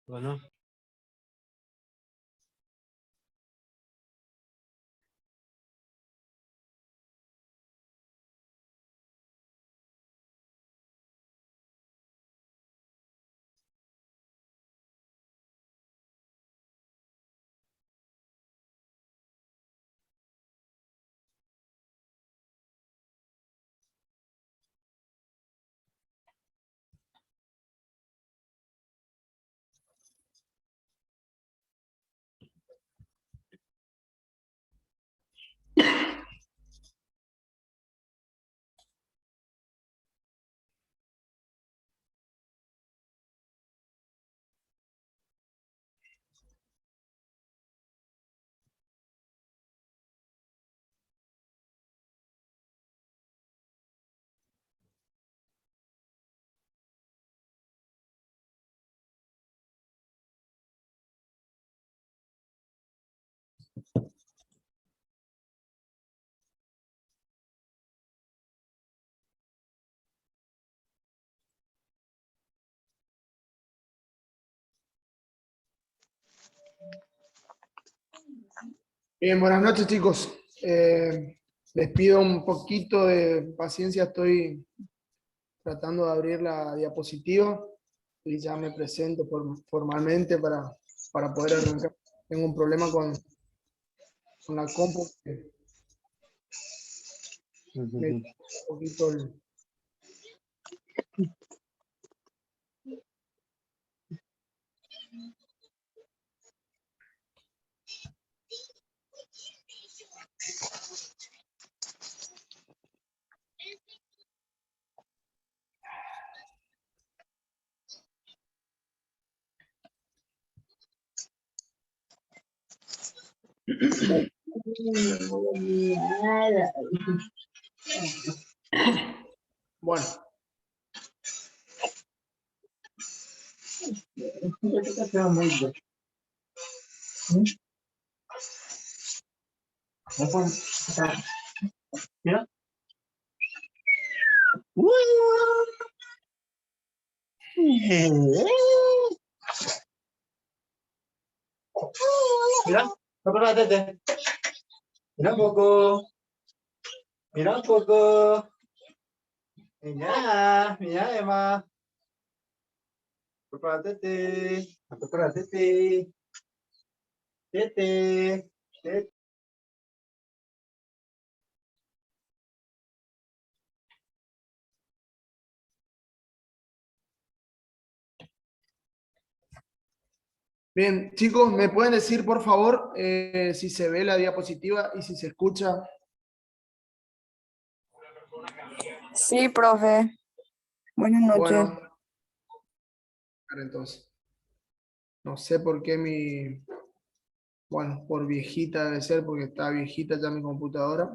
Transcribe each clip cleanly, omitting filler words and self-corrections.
Bueno. Bien, buenas noches, chicos. Les pido un poquito de paciencia, estoy tratando de abrir la diapositiva y ya me presento formalmente para poder arrancar. Tengo un problema con la compu. Me un poquito Bueno. Mira. Mira, prepárate. Mira un poco. Mira un poco. Mira, Emma. Prepárate. Prepárate. Tete. Bien, chicos, ¿me pueden decir, por favor, si se ve la diapositiva y si se escucha? Sí, profe. Buenas noches. Bueno, entonces, no sé por qué bueno, por viejita debe ser, porque está viejita ya mi computadora.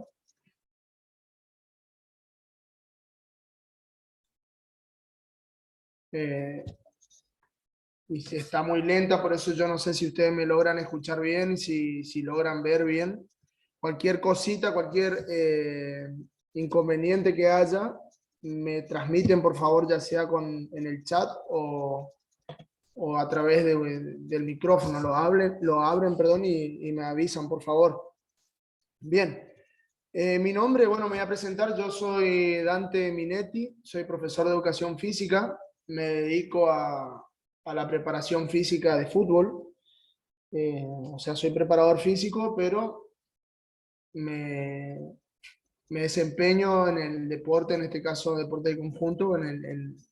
Y si está muy lenta, por eso yo no sé si ustedes me logran escuchar bien, si logran ver bien. Cualquier cosita, cualquier inconveniente que haya, me transmiten por favor, ya sea en el chat o a través del micrófono, lo abren, perdón, y me avisan por favor. Bien, mi nombre, bueno, me voy a presentar, yo soy Dante Minetti, soy profesor de educación física, me dedico a la preparación física de fútbol, o sea, soy preparador físico, pero me desempeño en el deporte, en este caso deporte de conjunto,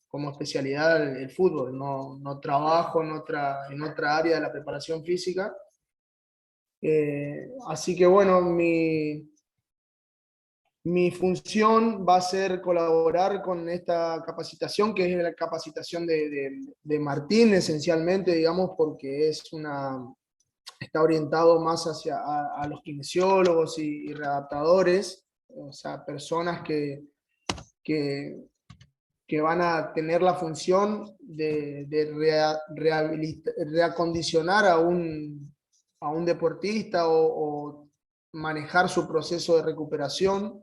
como especialidad el fútbol, no trabajo en otra área de la preparación física. Así que bueno, mi función va a ser colaborar con esta capacitación, que es la capacitación de Martín, esencialmente, digamos, porque está orientado más hacia a los kinesiólogos y readaptadores, o sea, personas que, que van a tener la función de reacondicionar a un deportista o manejar su proceso de recuperación,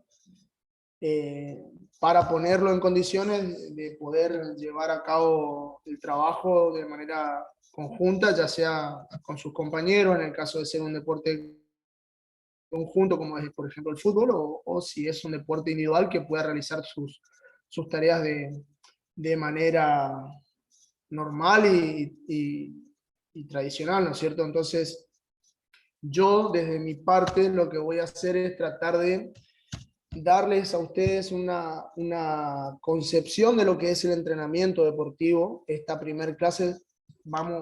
para ponerlo en condiciones de poder llevar a cabo el trabajo de manera conjunta, ya sea con sus compañeros, en el caso de ser un deporte conjunto, como es por ejemplo el fútbol, o si es un deporte individual que pueda realizar sus tareas de manera normal y tradicional, ¿no es cierto? Entonces, yo desde mi parte lo que voy a hacer es tratar de darles a ustedes una concepción de lo que es el entrenamiento deportivo. Esta primer clase,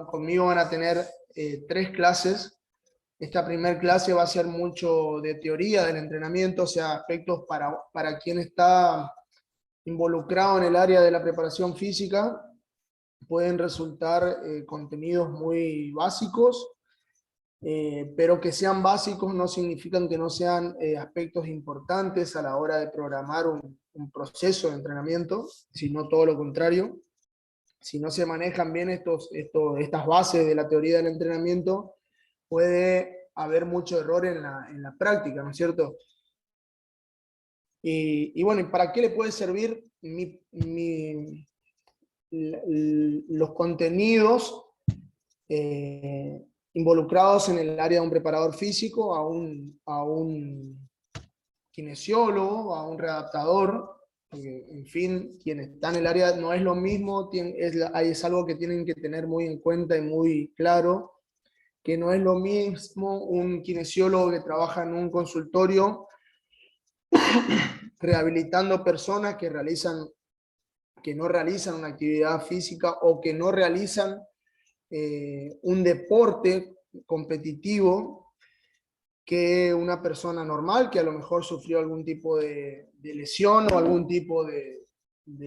conmigo van a tener 3 clases. Esta primer clase va a ser mucho de teoría del entrenamiento, o sea, aspectos para quien está involucrado en el área de la preparación física. Pueden resultar contenidos muy básicos, pero que sean básicos no significan que no sean aspectos importantes a la hora de programar un proceso de entrenamiento, sino todo lo contrario. Si no se manejan bien estas bases de la teoría del entrenamiento, puede haber mucho error en la práctica, ¿no es cierto? Y bueno, ¿y para qué le puede servir los contenidos involucrados en el área de un preparador físico a un kinesiólogo, a un readaptador? Porque, en fin, quien está en el área no es lo mismo, es algo que tienen que tener muy en cuenta y muy claro, que no es lo mismo un kinesiólogo que trabaja en un consultorio rehabilitando personas que no realizan una actividad física o que no realizan un deporte competitivo, que una persona normal que a lo mejor sufrió algún tipo de lesión o algún tipo de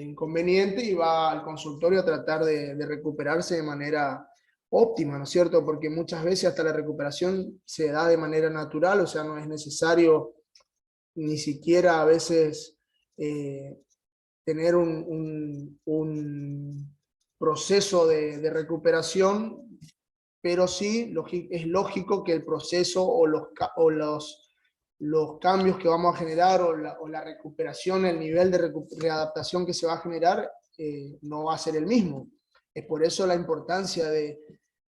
inconveniente y va al consultorio a tratar de recuperarse de manera óptima, ¿no es cierto? Porque muchas veces hasta la recuperación se da de manera natural, o sea, no es necesario ni siquiera a veces tener un proceso de recuperación, pero sí es lógico que el proceso o los cambios que vamos a generar o la recuperación, el nivel de readaptación que se va a generar, no va a ser el mismo. Es por eso la importancia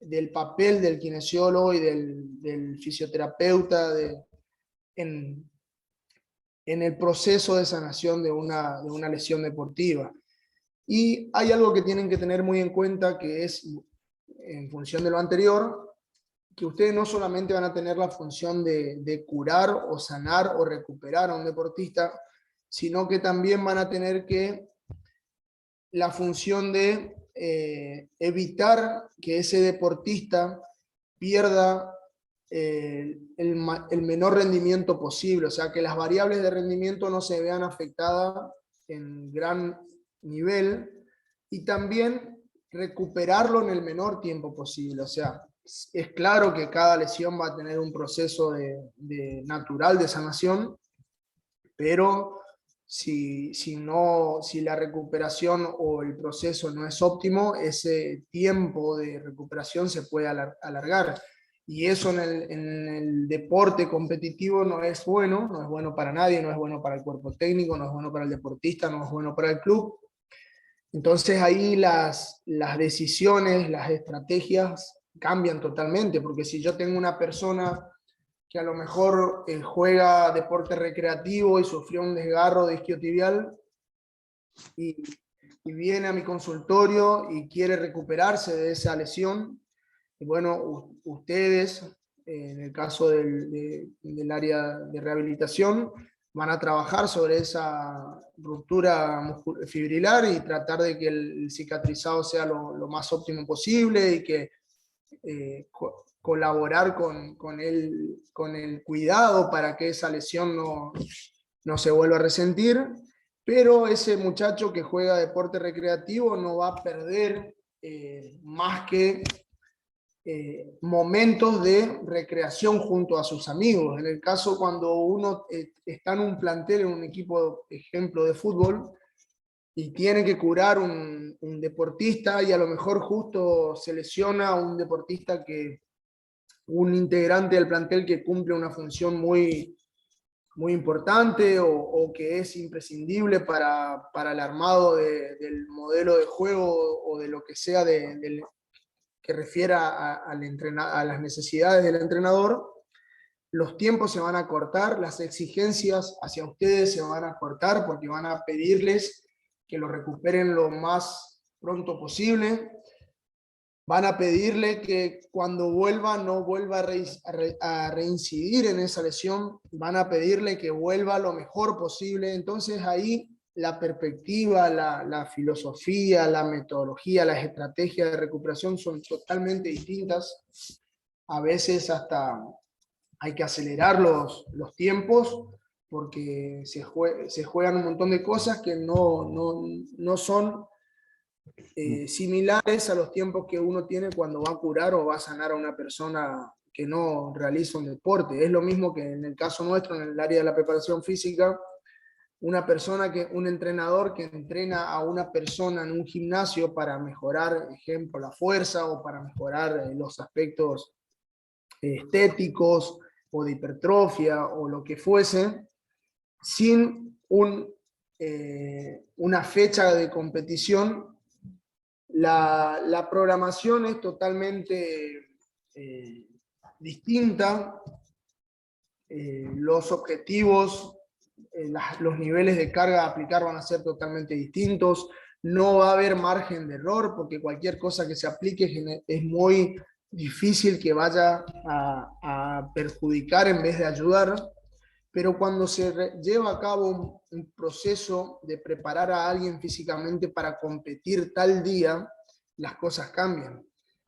del papel del kinesiólogo y del fisioterapeuta en, en el proceso de sanación de una lesión deportiva. Y hay algo que tienen que tener muy en cuenta, que es, en función de lo anterior, que ustedes no solamente van a tener la función de curar o sanar o recuperar a un deportista, sino que también van a tener la función de evitar que ese deportista pierda el menor rendimiento posible, o sea, que las variables de rendimiento no se vean afectadas en gran nivel, y también recuperarlo en el menor tiempo posible. O sea, es claro que cada lesión va a tener un proceso natural de sanación, pero si la recuperación o el proceso no es óptimo, ese tiempo de recuperación se puede alargar. Y eso en el deporte competitivo no es bueno para nadie, no es bueno para el cuerpo técnico, no es bueno para el deportista, no es bueno para el club. Entonces ahí las decisiones, las estrategias cambian totalmente, porque si yo tengo una persona que a lo mejor juega deporte recreativo y sufrió un desgarro de isquiotibial y viene a mi consultorio y quiere recuperarse de esa lesión, y bueno, ustedes, en el caso del área de rehabilitación, van a trabajar sobre esa ruptura fibrilar y tratar de que el cicatrizado sea lo más óptimo posible y que colaborar con el cuidado para que esa lesión no se vuelva a resentir, pero ese muchacho que juega deporte recreativo no va a perder más que momentos de recreación junto a sus amigos. En el caso cuando uno está en un plantel, en un equipo, ejemplo, de fútbol, y tiene que curar un deportista, y a lo mejor justo se lesiona un deportista un integrante del plantel que cumple una función muy importante o que es imprescindible para el armado del modelo de juego o de lo que sea que refiera a las necesidades del entrenador. Los tiempos se van a cortar, las exigencias hacia ustedes se van a cortar porque van a pedirles que lo recuperen lo más pronto posible. Van a pedirle que cuando vuelva no vuelva a reincidir en esa lesión. Van a pedirle que vuelva lo mejor posible. Entonces ahí la perspectiva, la filosofía, la metodología, las estrategias de recuperación son totalmente distintas. A veces hasta hay que acelerar los tiempos porque se juegan un montón de cosas que no son similares a los tiempos que uno tiene cuando va a curar o va a sanar a una persona que no realiza un deporte. Es lo mismo que en el caso nuestro, en el área de la preparación física, un entrenador que entrena a una persona en un gimnasio para mejorar, ejemplo, la fuerza o para mejorar los aspectos estéticos o de hipertrofia o lo que fuese, sin una fecha de competición. La programación es totalmente distinta, los objetivos, los niveles de carga a aplicar van a ser totalmente distintos, no va a haber margen de error porque cualquier cosa que se aplique es muy difícil que vaya a perjudicar en vez de ayudar. Pero cuando se lleva a cabo un proceso de preparar a alguien físicamente para competir tal día, las cosas cambian.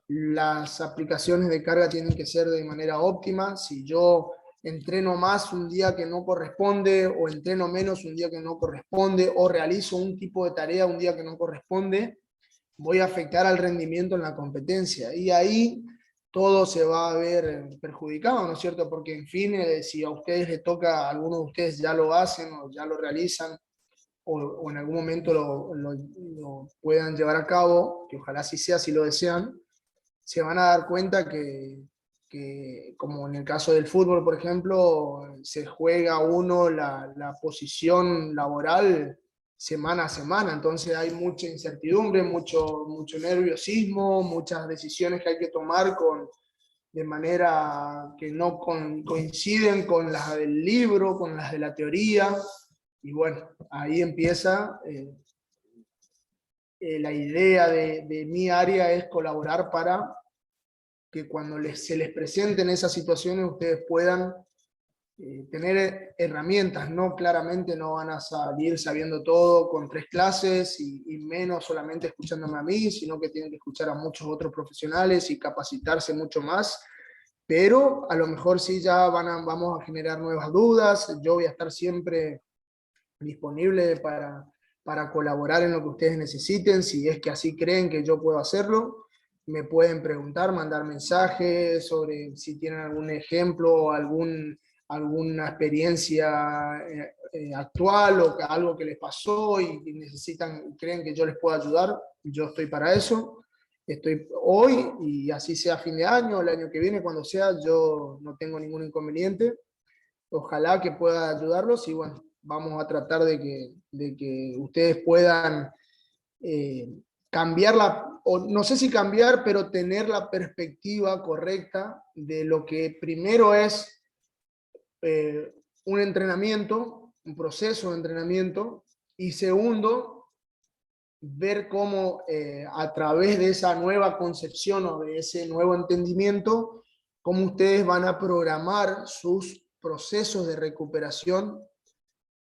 Las aplicaciones de carga tienen que ser de manera óptima. Si yo entreno más un día que no corresponde, o entreno menos un día que no corresponde, o realizo un tipo de tarea un día que no corresponde, voy a afectar al rendimiento en la competencia. Y ahí todo se va a ver perjudicado, ¿no es cierto? Porque, en fin, si a ustedes les toca, algunos de ustedes ya lo hacen o ya lo realizan, o en algún momento lo puedan llevar a cabo, que ojalá así sea, si lo desean, se van a dar cuenta que como en el caso del fútbol, por ejemplo, se juega uno la posición laboral semana a semana, entonces hay mucha incertidumbre, mucho nerviosismo, muchas decisiones que hay que tomar de manera que no coinciden con las del libro, con las de la teoría, y bueno, ahí empieza la idea de mi área es colaborar para que cuando se les presenten esas situaciones ustedes puedan tener herramientas, no claramente no van a salir sabiendo todo con 3 clases y menos solamente escuchándome a mí, sino que tienen que escuchar a muchos otros profesionales y capacitarse mucho más, pero a lo mejor sí ya vamos a generar nuevas dudas. Yo voy a estar siempre disponible para colaborar en lo que ustedes necesiten, si es que así creen que yo puedo hacerlo. Me pueden preguntar, mandar mensajes sobre si tienen algún ejemplo, alguna experiencia actual o algo que les pasó y creen que yo les puedo ayudar. Yo estoy para eso. Estoy hoy, y así sea fin de año, el año que viene, cuando sea, yo no tengo ningún inconveniente. Ojalá que pueda ayudarlos y bueno, vamos a tratar de que ustedes puedan cambiar o no sé si cambiar, pero tener la perspectiva correcta de lo que primero es un entrenamiento, un proceso de entrenamiento, y segundo, ver cómo a través de esa nueva concepción o de ese nuevo entendimiento, cómo ustedes van a programar sus procesos de recuperación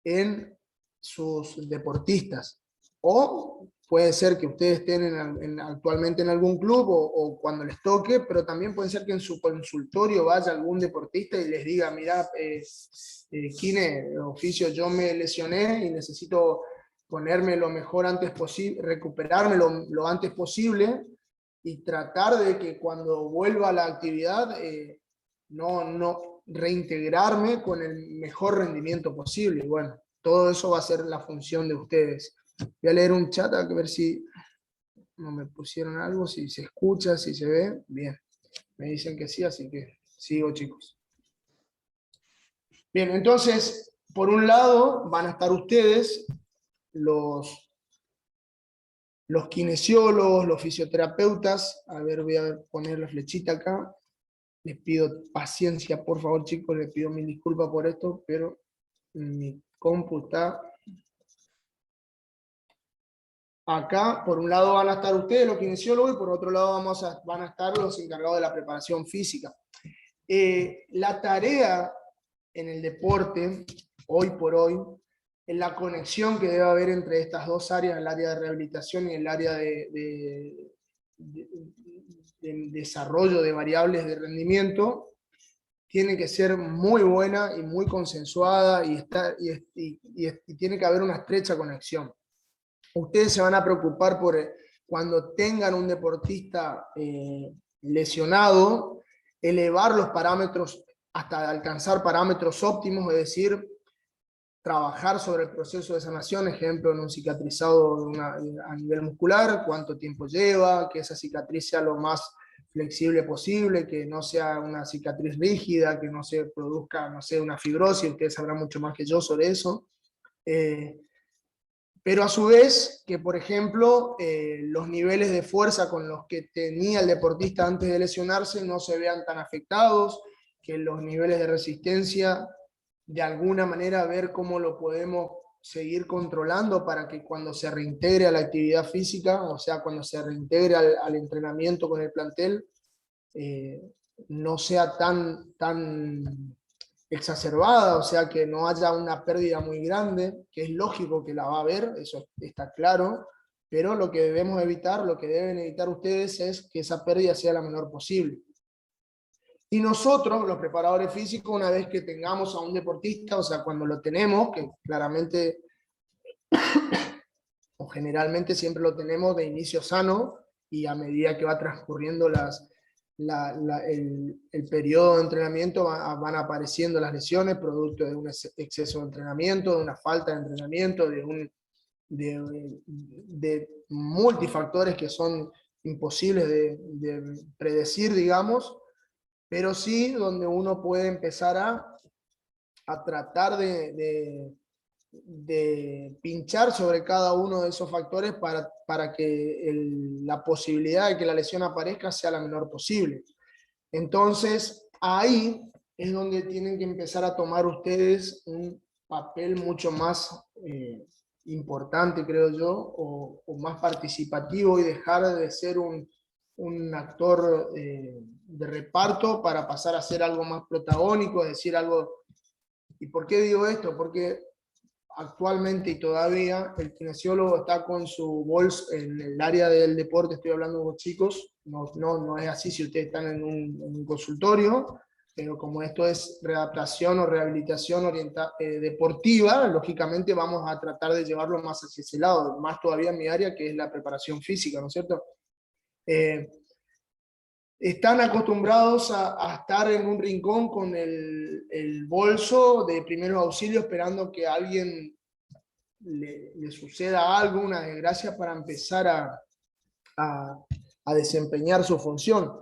en sus deportistas o puede ser que ustedes estén actualmente en algún club o cuando les toque, pero también puede ser que en su consultorio vaya algún deportista y les diga, mira, Kine, oficio, yo me lesioné y necesito ponerme lo mejor antes posible, recuperarme lo antes posible y tratar de que cuando vuelva a la actividad no reintegrarme con el mejor rendimiento posible. Y bueno, todo eso va a ser la función de ustedes. Voy a leer un chat a ver si no me pusieron algo, si se escucha, si se ve. Bien, me dicen que sí, así que sigo, chicos. Bien, entonces, por un lado van a estar ustedes, los kinesiólogos, los fisioterapeutas. A ver, voy a poner la flechita acá. Les pido paciencia, por favor, chicos, les pido mil disculpas por esto, pero mi compu está acá. Por un lado van a estar ustedes, los kinesiólogos, y por otro lado van a estar los encargados de la preparación física. La tarea en el deporte, hoy por hoy, es la conexión que debe haber entre estas dos áreas, el área de rehabilitación y el área de desarrollo de variables de rendimiento, tiene que ser muy buena y muy consensuada y tiene que haber una estrecha conexión. Ustedes se van a preocupar por cuando tengan un deportista lesionado, elevar los parámetros hasta alcanzar parámetros óptimos, es decir, trabajar sobre el proceso de sanación, ejemplo, en un cicatrizado a nivel muscular, cuánto tiempo lleva, que esa cicatriz sea lo más flexible posible, que no sea una cicatriz rígida, que no se produzca, no sé, una fibrosis, ustedes sabrán mucho más que yo sobre eso. Pero a su vez, que por ejemplo, los niveles de fuerza con los que tenía el deportista antes de lesionarse no se vean tan afectados, que los niveles de resistencia, de alguna manera, ver cómo lo podemos seguir controlando para que cuando se reintegre a la actividad física, o sea, cuando se reintegre al entrenamiento con el plantel, no sea tan exacerbada, o sea, que no haya una pérdida muy grande, que es lógico que la va a haber, eso está claro, pero lo que debemos evitar, lo que deben evitar ustedes es que esa pérdida sea la menor posible. Y nosotros, los preparadores físicos, una vez que tengamos a un deportista, o sea, cuando lo tenemos, que claramente o generalmente siempre lo tenemos de inicio sano, y a medida que va transcurriendo el periodo de entrenamiento van apareciendo las lesiones, producto de un exceso de entrenamiento, de una falta de entrenamiento, de multifactores que son imposibles de predecir, digamos, pero sí donde uno puede empezar a tratar de pinchar sobre cada uno de esos factores para que la posibilidad de que la lesión aparezca sea la menor posible. Entonces, ahí es donde tienen que empezar a tomar ustedes un papel mucho más importante, creo yo, o más participativo, y dejar de ser un actor de reparto para pasar a ser algo más protagónico, es decir, algo. ¿Y por qué digo esto? Porque actualmente y todavía el kinesiólogo está con su bolsa en el área del deporte, estoy hablando con chicos, no es así si ustedes están en un consultorio, pero como esto es readaptación o rehabilitación deportiva, lógicamente vamos a tratar de llevarlo más hacia ese lado, más todavía en mi área, que es la preparación física, ¿no es cierto? Están acostumbrados a estar en un rincón con el bolso de primeros auxilios esperando que a alguien le suceda algo, una desgracia, para empezar a desempeñar su función.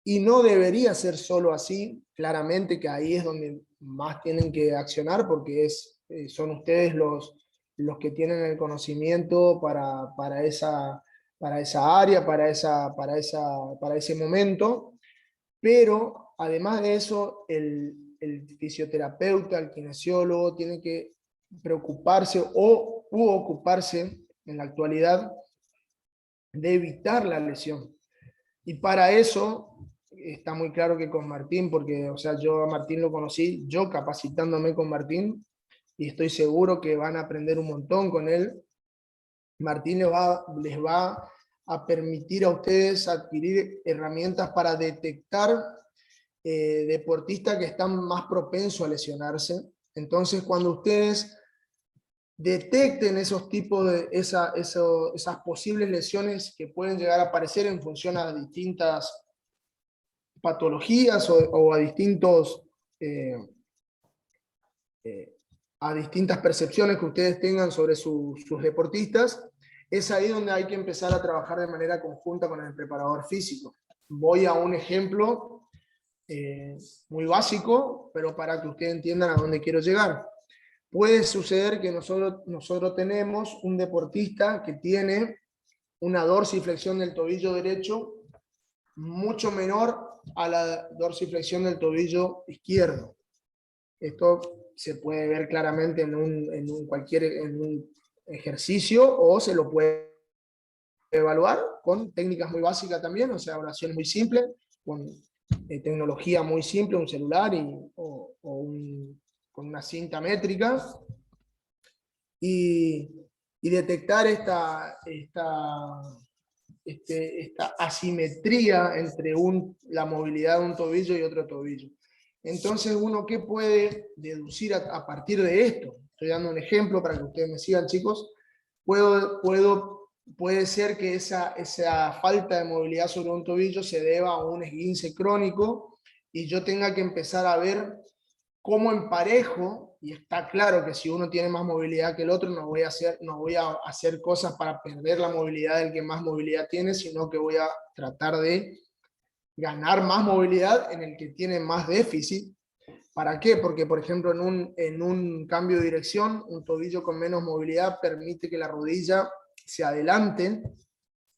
Y no debería ser solo así, claramente que ahí es donde más tienen que accionar, porque son ustedes los que tienen el conocimiento para esa área, para ese momento. Pero además de eso, el fisioterapeuta, el kinesiólogo, tiene que preocuparse u ocuparse en la actualidad de evitar la lesión. Y para eso está muy claro que con Martín, porque o sea, yo a Martín lo conocí, yo capacitándome con Martín, y estoy seguro que van a aprender un montón con él. Martín les va a permitir a ustedes adquirir herramientas para detectar deportistas que están más propensos a lesionarse. Entonces, cuando ustedes detecten esos tipos de esas posibles lesiones que pueden llegar a aparecer en función a distintas patologías o a distintos a distintas percepciones que ustedes tengan sobre sus deportistas, es ahí donde hay que empezar a trabajar de manera conjunta con el preparador físico. Voy a un ejemplo muy básico, pero para que ustedes entiendan a dónde quiero llegar. Puede suceder que nosotros tenemos un deportista que tiene una dorsiflexión del tobillo derecho mucho menor a la dorsiflexión del tobillo izquierdo. Esto se puede ver claramente en un ejercicio, o se lo puede evaluar con técnicas muy básicas también, o sea, oraciones muy simples, con tecnología muy simple, un celular con una cinta métrica, y detectar esta asimetría entre la movilidad de un tobillo y otro tobillo. Entonces, uno, ¿qué puede deducir a partir de esto? Estoy dando un ejemplo para que ustedes me sigan, chicos. Puede ser que esa falta de movilidad sobre un tobillo se deba a un esguince crónico, y yo tenga que empezar a ver cómo emparejo, y está claro que si uno tiene más movilidad que el otro, no voy a hacer cosas para perder la movilidad del que más movilidad tiene, sino que voy a tratar de ganar más movilidad en el que tiene más déficit. ¿Para qué? Porque, por ejemplo, en un cambio de dirección, un tobillo con menos movilidad permite que la rodilla se adelante.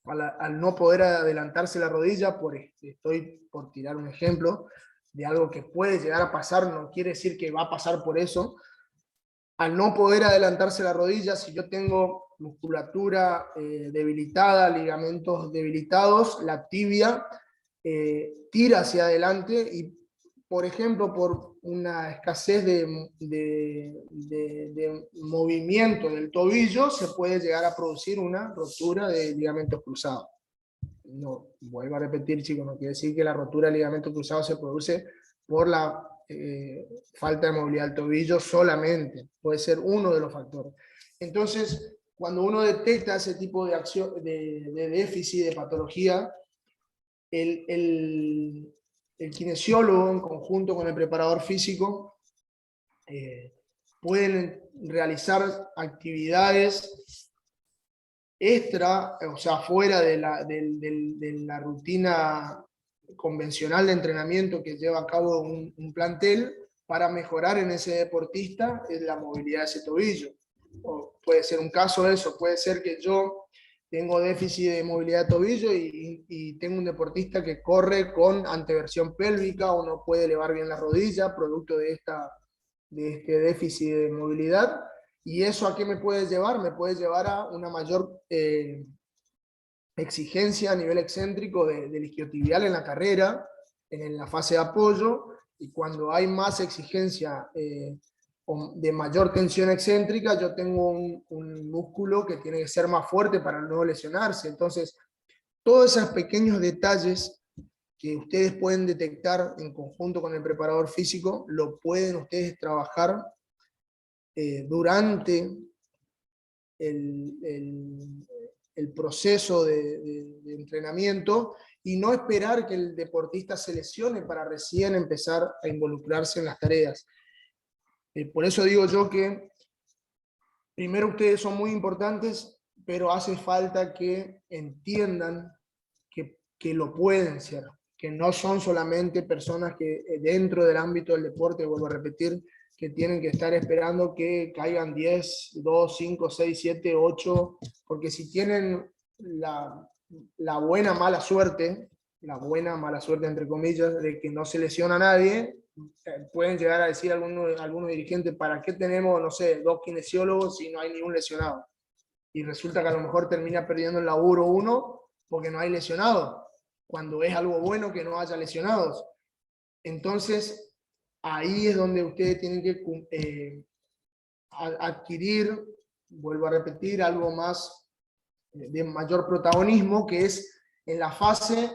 Al no poder adelantarse la rodilla, estoy por tirar un ejemplo de algo que puede llegar a pasar, no quiere decir que va a pasar por eso. Al no poder adelantarse la rodilla, si yo tengo musculatura debilitada, ligamentos debilitados, la tibia tira hacia adelante, y, por ejemplo, por una escasez de movimiento del tobillo, se puede llegar a producir una rotura de ligamentos cruzados. No, vuelvo a repetir, chicos, no quiere decir que la rotura de ligamento cruzado se produce por la falta de movilidad del tobillo solamente, puede ser uno de los factores. Entonces, cuando uno detecta ese tipo de acción, de déficit, de patología, el kinesiólogo, en conjunto con el preparador físico, pueden realizar actividades extra, o sea, fuera de la rutina convencional de entrenamiento que lleva a cabo un plantel, para mejorar en ese deportista la movilidad de ese tobillo. O puede ser un caso de eso, puede ser que yo tengo déficit de movilidad de tobillo y tengo un deportista que corre con anteversión pélvica o no puede elevar bien la rodilla, producto de este déficit de movilidad. ¿Y eso a qué me puede llevar? Me puede llevar a una mayor exigencia a nivel excéntrico del isquiotibial en la carrera, en la fase de apoyo, y cuando hay más exigencia de mayor tensión excéntrica, yo tengo un músculo que tiene que ser más fuerte para no lesionarse. Entonces, todos esos pequeños detalles que ustedes pueden detectar en conjunto con el preparador físico, lo pueden ustedes trabajar durante el proceso de entrenamiento, y no esperar que el deportista se lesione para recién empezar a involucrarse en las tareas. Por eso digo yo que primero ustedes son muy importantes, pero hace falta que entiendan que lo pueden ser, que no son solamente personas que dentro del ámbito del deporte, vuelvo a repetir, que tienen que estar esperando que caigan 10, 2, 5, 6, 7, 8, porque si tienen la buena mala suerte entre comillas, de que no se lesiona a nadie, pueden llegar a decir algunos dirigentes, ¿para qué tenemos, no sé, 2 kinesiólogos si no hay ningún lesionado? Y resulta que a lo mejor termina perdiendo el laburo uno porque no hay lesionados, cuando es algo bueno que no haya lesionados. Entonces, ahí es donde ustedes tienen que adquirir, vuelvo a repetir, algo más de mayor protagonismo, que es en la fase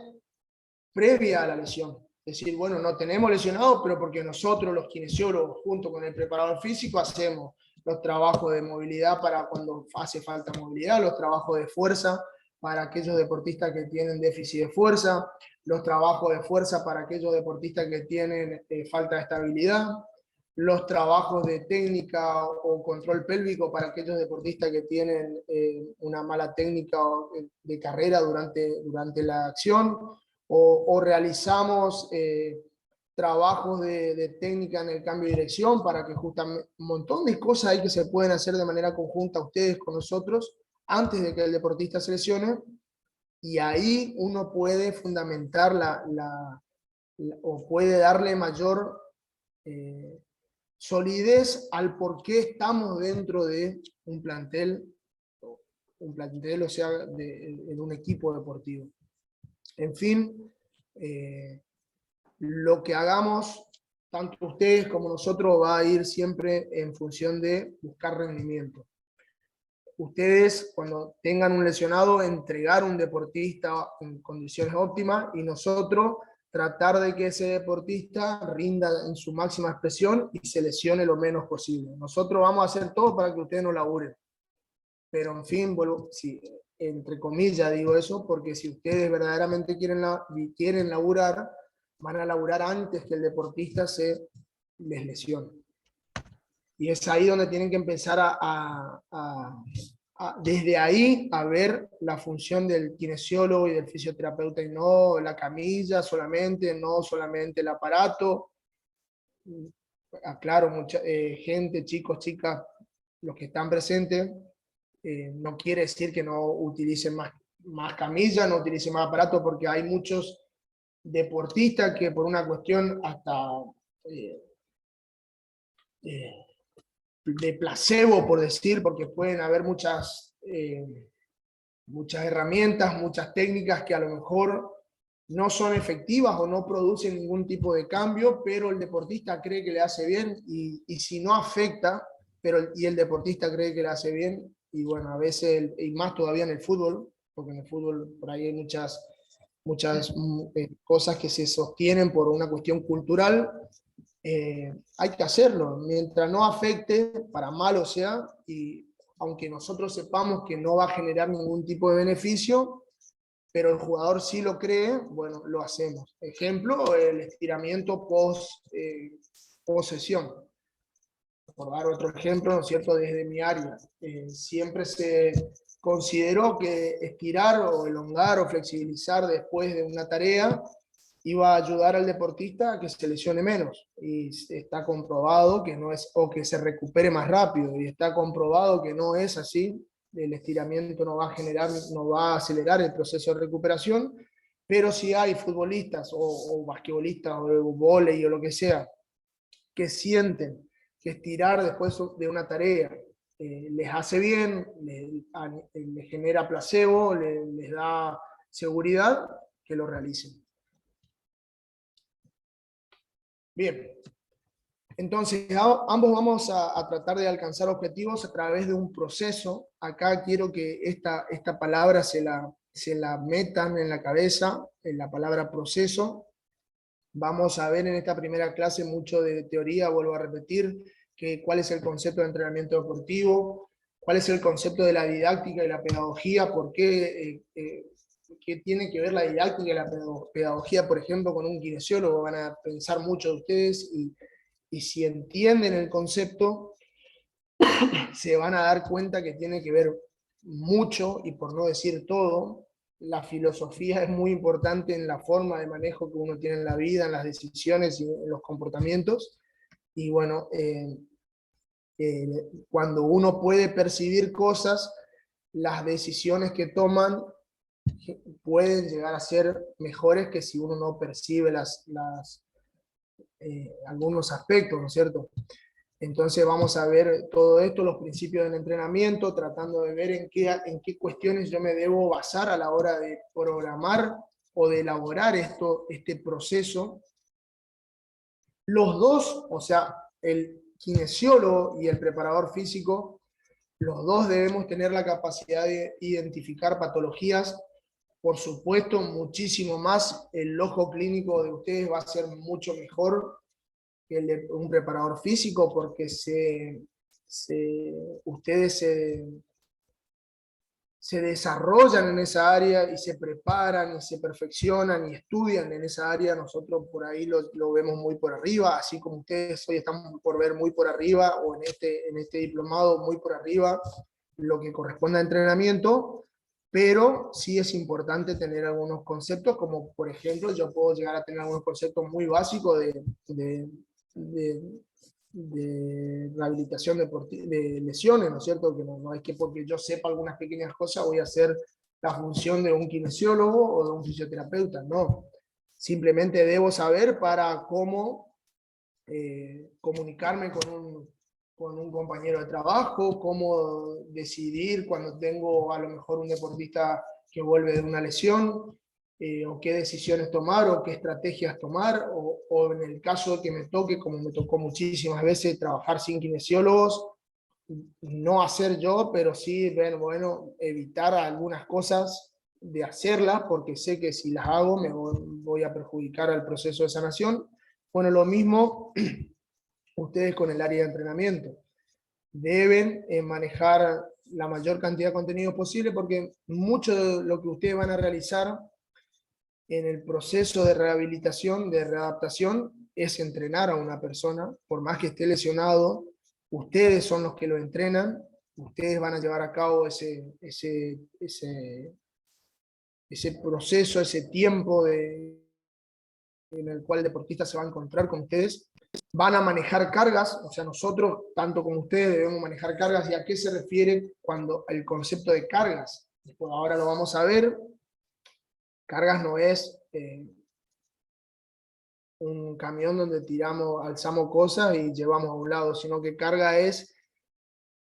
previa a la lesión. Es decir, bueno, no tenemos lesionados, pero porque nosotros, los kinesiólogos, junto con el preparador físico, hacemos los trabajos de movilidad para cuando hace falta movilidad, los trabajos de fuerza para aquellos deportistas que tienen déficit de fuerza, los trabajos de fuerza para aquellos deportistas que tienen falta de estabilidad, los trabajos de técnica o control pélvico para aquellos deportistas que tienen una mala técnica de carrera durante la acción, o realizamos trabajos de técnica en el cambio de dirección para que justamente un montón de cosas hay que se pueden hacer de manera conjunta ustedes con nosotros antes de que el deportista se lesione, y ahí uno puede fundamentar o puede darle mayor solidez al por qué estamos dentro de un plantel, o sea, en un equipo deportivo. En fin, lo que hagamos, tanto ustedes como nosotros, va a ir siempre en función de buscar rendimiento. Ustedes, cuando tengan un lesionado, entregar un deportista en condiciones óptimas, y nosotros tratar de que ese deportista rinda en su máxima expresión y se lesione lo menos posible. Nosotros vamos a hacer todo para que ustedes no laburen. Pero en fin, sí, entre comillas digo eso, porque si ustedes verdaderamente quieren laburar, van a laburar antes que el deportista se les lesione. Y es ahí donde tienen que empezar desde ahí a ver la función del kinesiólogo y del fisioterapeuta, y no la camilla solamente, no solamente el aparato. Aclaro, mucha gente, chicos, chicas, los que están presentes, no quiere decir que no utilicen más camilla, no utilicen más aparato, porque hay muchos deportistas que por una cuestión hasta de placebo, por decir, porque pueden haber muchas herramientas, muchas técnicas que a lo mejor no son efectivas o no producen ningún tipo de cambio, pero el deportista cree que le hace bien, y si no afecta, y el deportista cree que le hace bien, y bueno, a veces, y más todavía en el fútbol, porque en el fútbol por ahí hay muchas cosas que se sostienen por una cuestión cultural. Hay que hacerlo, mientras no afecte, para mal o sea, y aunque nosotros sepamos que no va a generar ningún tipo de beneficio, pero el jugador sí lo cree, bueno, lo hacemos. Ejemplo, el estiramiento post sesión. Por dar otro ejemplo, ¿no es cierto?, desde mi área. Siempre se consideró que estirar o elongar o flexibilizar después de una tarea iba a ayudar al deportista a que se lesione menos, y está comprobado que no es, o que se recupere más rápido, y está comprobado que no es así. El estiramiento no va a acelerar el proceso de recuperación, pero si hay futbolistas o basquetbolistas o vóley o lo que sea, que sienten que estirar después de una tarea les hace bien, les genera placebo, les da seguridad, que lo realicen. Bien, entonces ambos vamos a tratar de alcanzar objetivos a través de un proceso. Acá quiero que esta palabra se la metan en la cabeza, en la palabra proceso. Vamos a ver en esta primera clase mucho de teoría, vuelvo a repetir, cuál es el concepto de entrenamiento deportivo, cuál es el concepto de la didáctica y la pedagogía, por qué tiene que ver la didáctica y la pedagogía, por ejemplo, con un kinesiólogo. Van a pensar mucho de ustedes, y si entienden el concepto, se van a dar cuenta que tiene que ver mucho, y por no decir todo. La filosofía es muy importante en la forma de manejo que uno tiene en la vida, en las decisiones y en los comportamientos. Y bueno, cuando uno puede percibir cosas, las decisiones que toman pueden llegar a ser mejores que si uno no percibe algunos aspectos, ¿no es cierto? Entonces vamos a ver todo esto, los principios del entrenamiento, tratando de ver en qué cuestiones yo me debo basar a la hora de programar o de elaborar este proceso. Los dos, o sea, el kinesiólogo y el preparador físico, Los dos debemos tener la capacidad de identificar patologías. Por supuesto, muchísimo más. El ojo clínico de ustedes va a ser mucho mejor que el de un preparador físico, porque ustedes se desarrollan en esa área y se preparan y se perfeccionan y estudian en esa área. Nosotros por ahí lo vemos muy por arriba, así como ustedes hoy están por ver muy por arriba, o en este diplomado muy por arriba, lo que corresponde a entrenamiento, pero sí es importante tener algunos conceptos, como por ejemplo, yo puedo llegar a tener algunos conceptos muy básicos de rehabilitación de lesiones, ¿no es cierto? Que no es que porque yo sepa algunas pequeñas cosas voy a hacer la función de un kinesiólogo o de un fisioterapeuta, no. Simplemente debo saber para cómo comunicarme con un compañero de trabajo, cómo decidir cuando tengo a lo mejor un deportista que vuelve de una lesión, o qué decisiones tomar, o qué estrategias tomar, o en el caso de que me toque, como me tocó muchísimas veces, trabajar sin kinesiólogos, no hacer yo, pero sí, bueno, evitar algunas cosas de hacerlas, porque sé que si las hago me voy a perjudicar al proceso de sanación. Bueno, lo mismo ustedes con el área de entrenamiento. Deben manejar la mayor cantidad de contenido posible, porque mucho de lo que ustedes van a realizar en el proceso de rehabilitación, de readaptación, es entrenar a una persona, por más que esté lesionado, ustedes son los que lo entrenan, ustedes van a llevar a cabo ese proceso, ese tiempo en el cual el deportista se va a encontrar con ustedes. Van a manejar cargas, o sea, nosotros, tanto como ustedes, debemos manejar cargas. ¿Y a qué se refiere cuando el concepto de cargas? Después, ahora lo vamos a ver. Cargas no es un camión donde alzamos cosas y llevamos a un lado, sino que carga es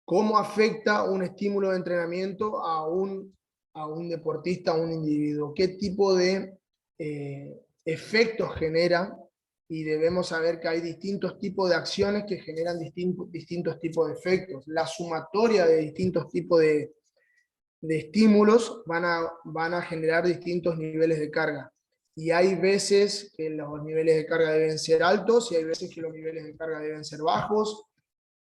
cómo afecta un estímulo de entrenamiento a un deportista, a un individuo, qué tipo de efectos genera, y debemos saber que hay distintos tipos de acciones que generan distintos tipos de efectos. La sumatoria de distintos tipos de estímulos van a generar distintos niveles de carga. Y hay veces que los niveles de carga deben ser altos y hay veces que los niveles de carga deben ser bajos,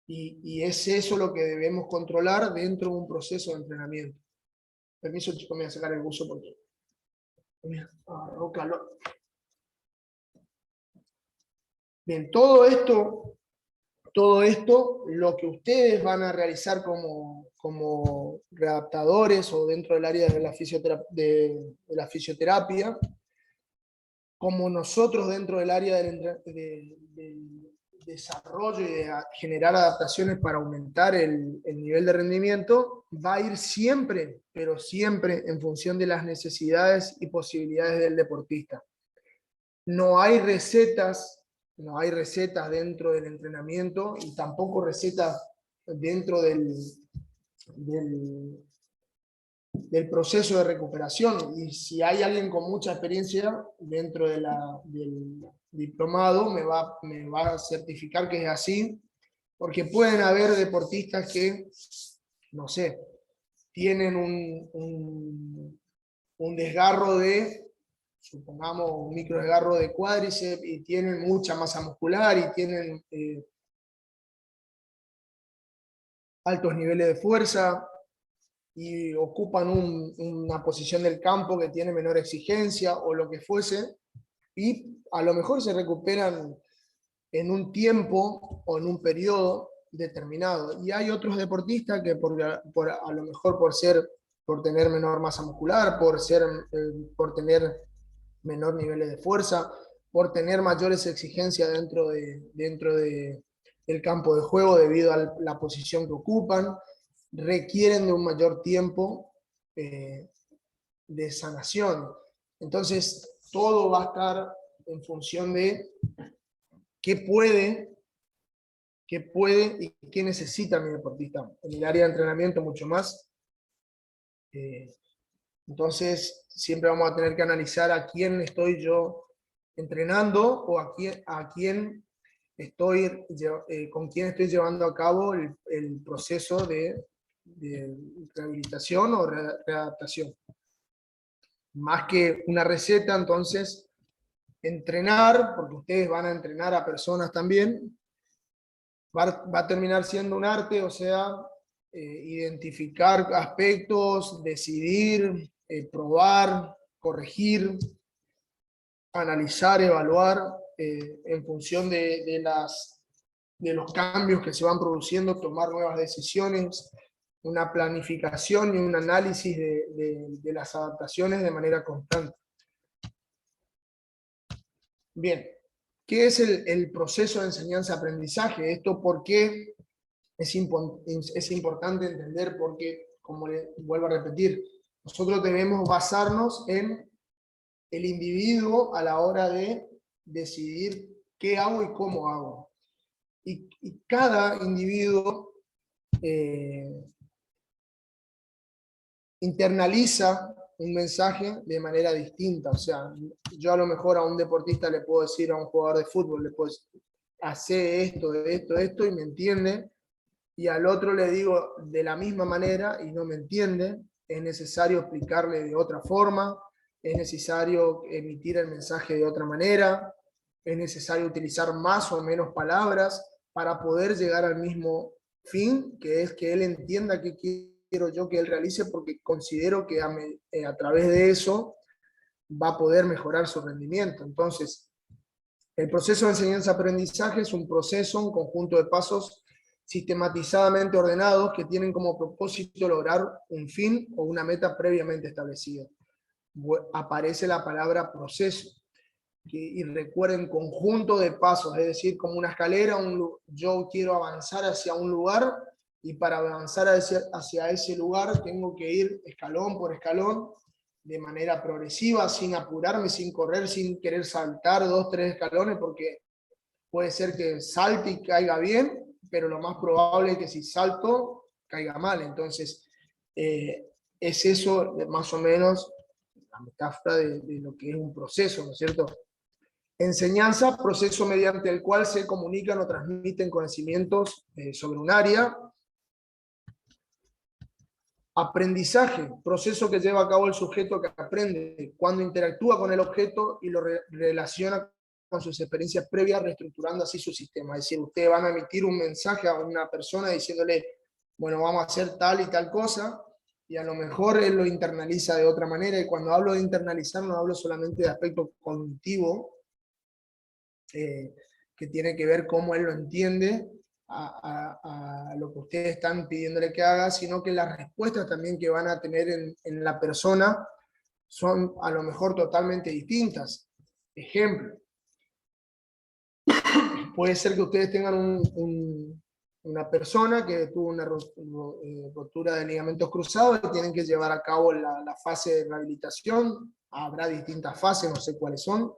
y es eso lo que debemos controlar dentro de un proceso de entrenamiento. Permiso, chicos, me voy a sacar el buzo porque mira, agarró calor. Bien, todo esto, lo que ustedes van a realizar como readaptadores o dentro del área de la fisioterapia, como nosotros dentro del área del desarrollo y de generar adaptaciones para aumentar el nivel de rendimiento, va a ir siempre, pero siempre en función de las necesidades y posibilidades del deportista. No hay recetas dentro del entrenamiento, y tampoco recetas dentro del proceso de recuperación. Y si hay alguien con mucha experiencia dentro del diplomado, me va a certificar que es así, porque pueden haber deportistas que, no sé, tienen un desgarro supongamos, un micro desgarro de cuádriceps, y tienen mucha masa muscular y tienen altos niveles de fuerza, y ocupan una posición del campo que tiene menor exigencia o lo que fuese, y a lo mejor se recuperan en un tiempo o en un periodo determinado. Y hay otros deportistas que a lo mejor por tener menor masa muscular, por tener menor niveles de fuerza, por tener mayores exigencias dentro del campo de juego debido a la posición que ocupan, requieren de un mayor tiempo de sanación. Entonces, todo va a estar en función de qué puede y qué necesita mi deportista. En el área de entrenamiento mucho más. Entonces, siempre vamos a tener que analizar a quién estoy yo entrenando, o con quién estoy llevando a cabo el proceso de de rehabilitación o readaptación. Más que una receta, entonces, entrenar, porque ustedes van a entrenar a personas también, va a terminar siendo un arte, o sea, identificar aspectos, decidir, probar, corregir, analizar, evaluar, en función de los cambios que se van produciendo, tomar nuevas decisiones, una planificación y un análisis de las adaptaciones de manera constante. Bien, ¿qué es el proceso de enseñanza-aprendizaje? Esto, ¿por qué es importante entender? Porque, como le vuelvo a repetir, nosotros debemos basarnos en el individuo a la hora de decidir qué hago y cómo hago. Y cada individuo internaliza un mensaje de manera distinta. O sea, yo a lo mejor a un deportista le puedo decir, a un jugador de fútbol, le puedo decir, hace esto, y me entiende, y al otro le digo de la misma manera y no me entiende. Es necesario explicarle de otra forma, es necesario emitir el mensaje de otra manera, es necesario utilizar más o menos palabras para poder llegar al mismo fin, que es que él entienda qué quiero yo que él realice, porque considero que a través de eso va a poder mejorar su rendimiento. Entonces, el proceso de enseñanza-aprendizaje es un proceso, un conjunto de pasos sistematizadamente ordenados que tienen como propósito lograr un fin o una meta previamente establecida. Aparece la palabra proceso. Y recuerden, conjunto de pasos, es decir, como una escalera, yo quiero avanzar hacia un lugar, y para avanzar hacia ese lugar tengo que ir escalón por escalón, de manera progresiva, sin apurarme, sin correr, sin querer saltar 2, 3 escalones, porque puede ser que salte y caiga bien, pero lo más probable es que si salto, caiga mal. Entonces, es eso más o menos la metáfora de lo que es un proceso, ¿no es cierto? Enseñanza, proceso mediante el cual se comunican o transmiten conocimientos sobre un área. Aprendizaje, proceso que lleva a cabo el sujeto que aprende cuando interactúa con el objeto y lo relaciona con sus experiencias previas, reestructurando así su sistema. Es decir, ustedes van a emitir un mensaje a una persona diciéndole, bueno, vamos a hacer tal y tal cosa, y a lo mejor él lo internaliza de otra manera. Y cuando hablo de internalizar, no hablo solamente de aspecto cognitivo, que tiene que ver cómo él lo entiende a lo que ustedes están pidiéndole que haga, sino que las respuestas también que van a tener en la persona son a lo mejor totalmente distintas. Ejemplo, puede ser que ustedes tengan una persona que tuvo una rotura de ligamentos cruzados y tienen que llevar a cabo la fase de rehabilitación. Habrá distintas fases, no sé cuáles son,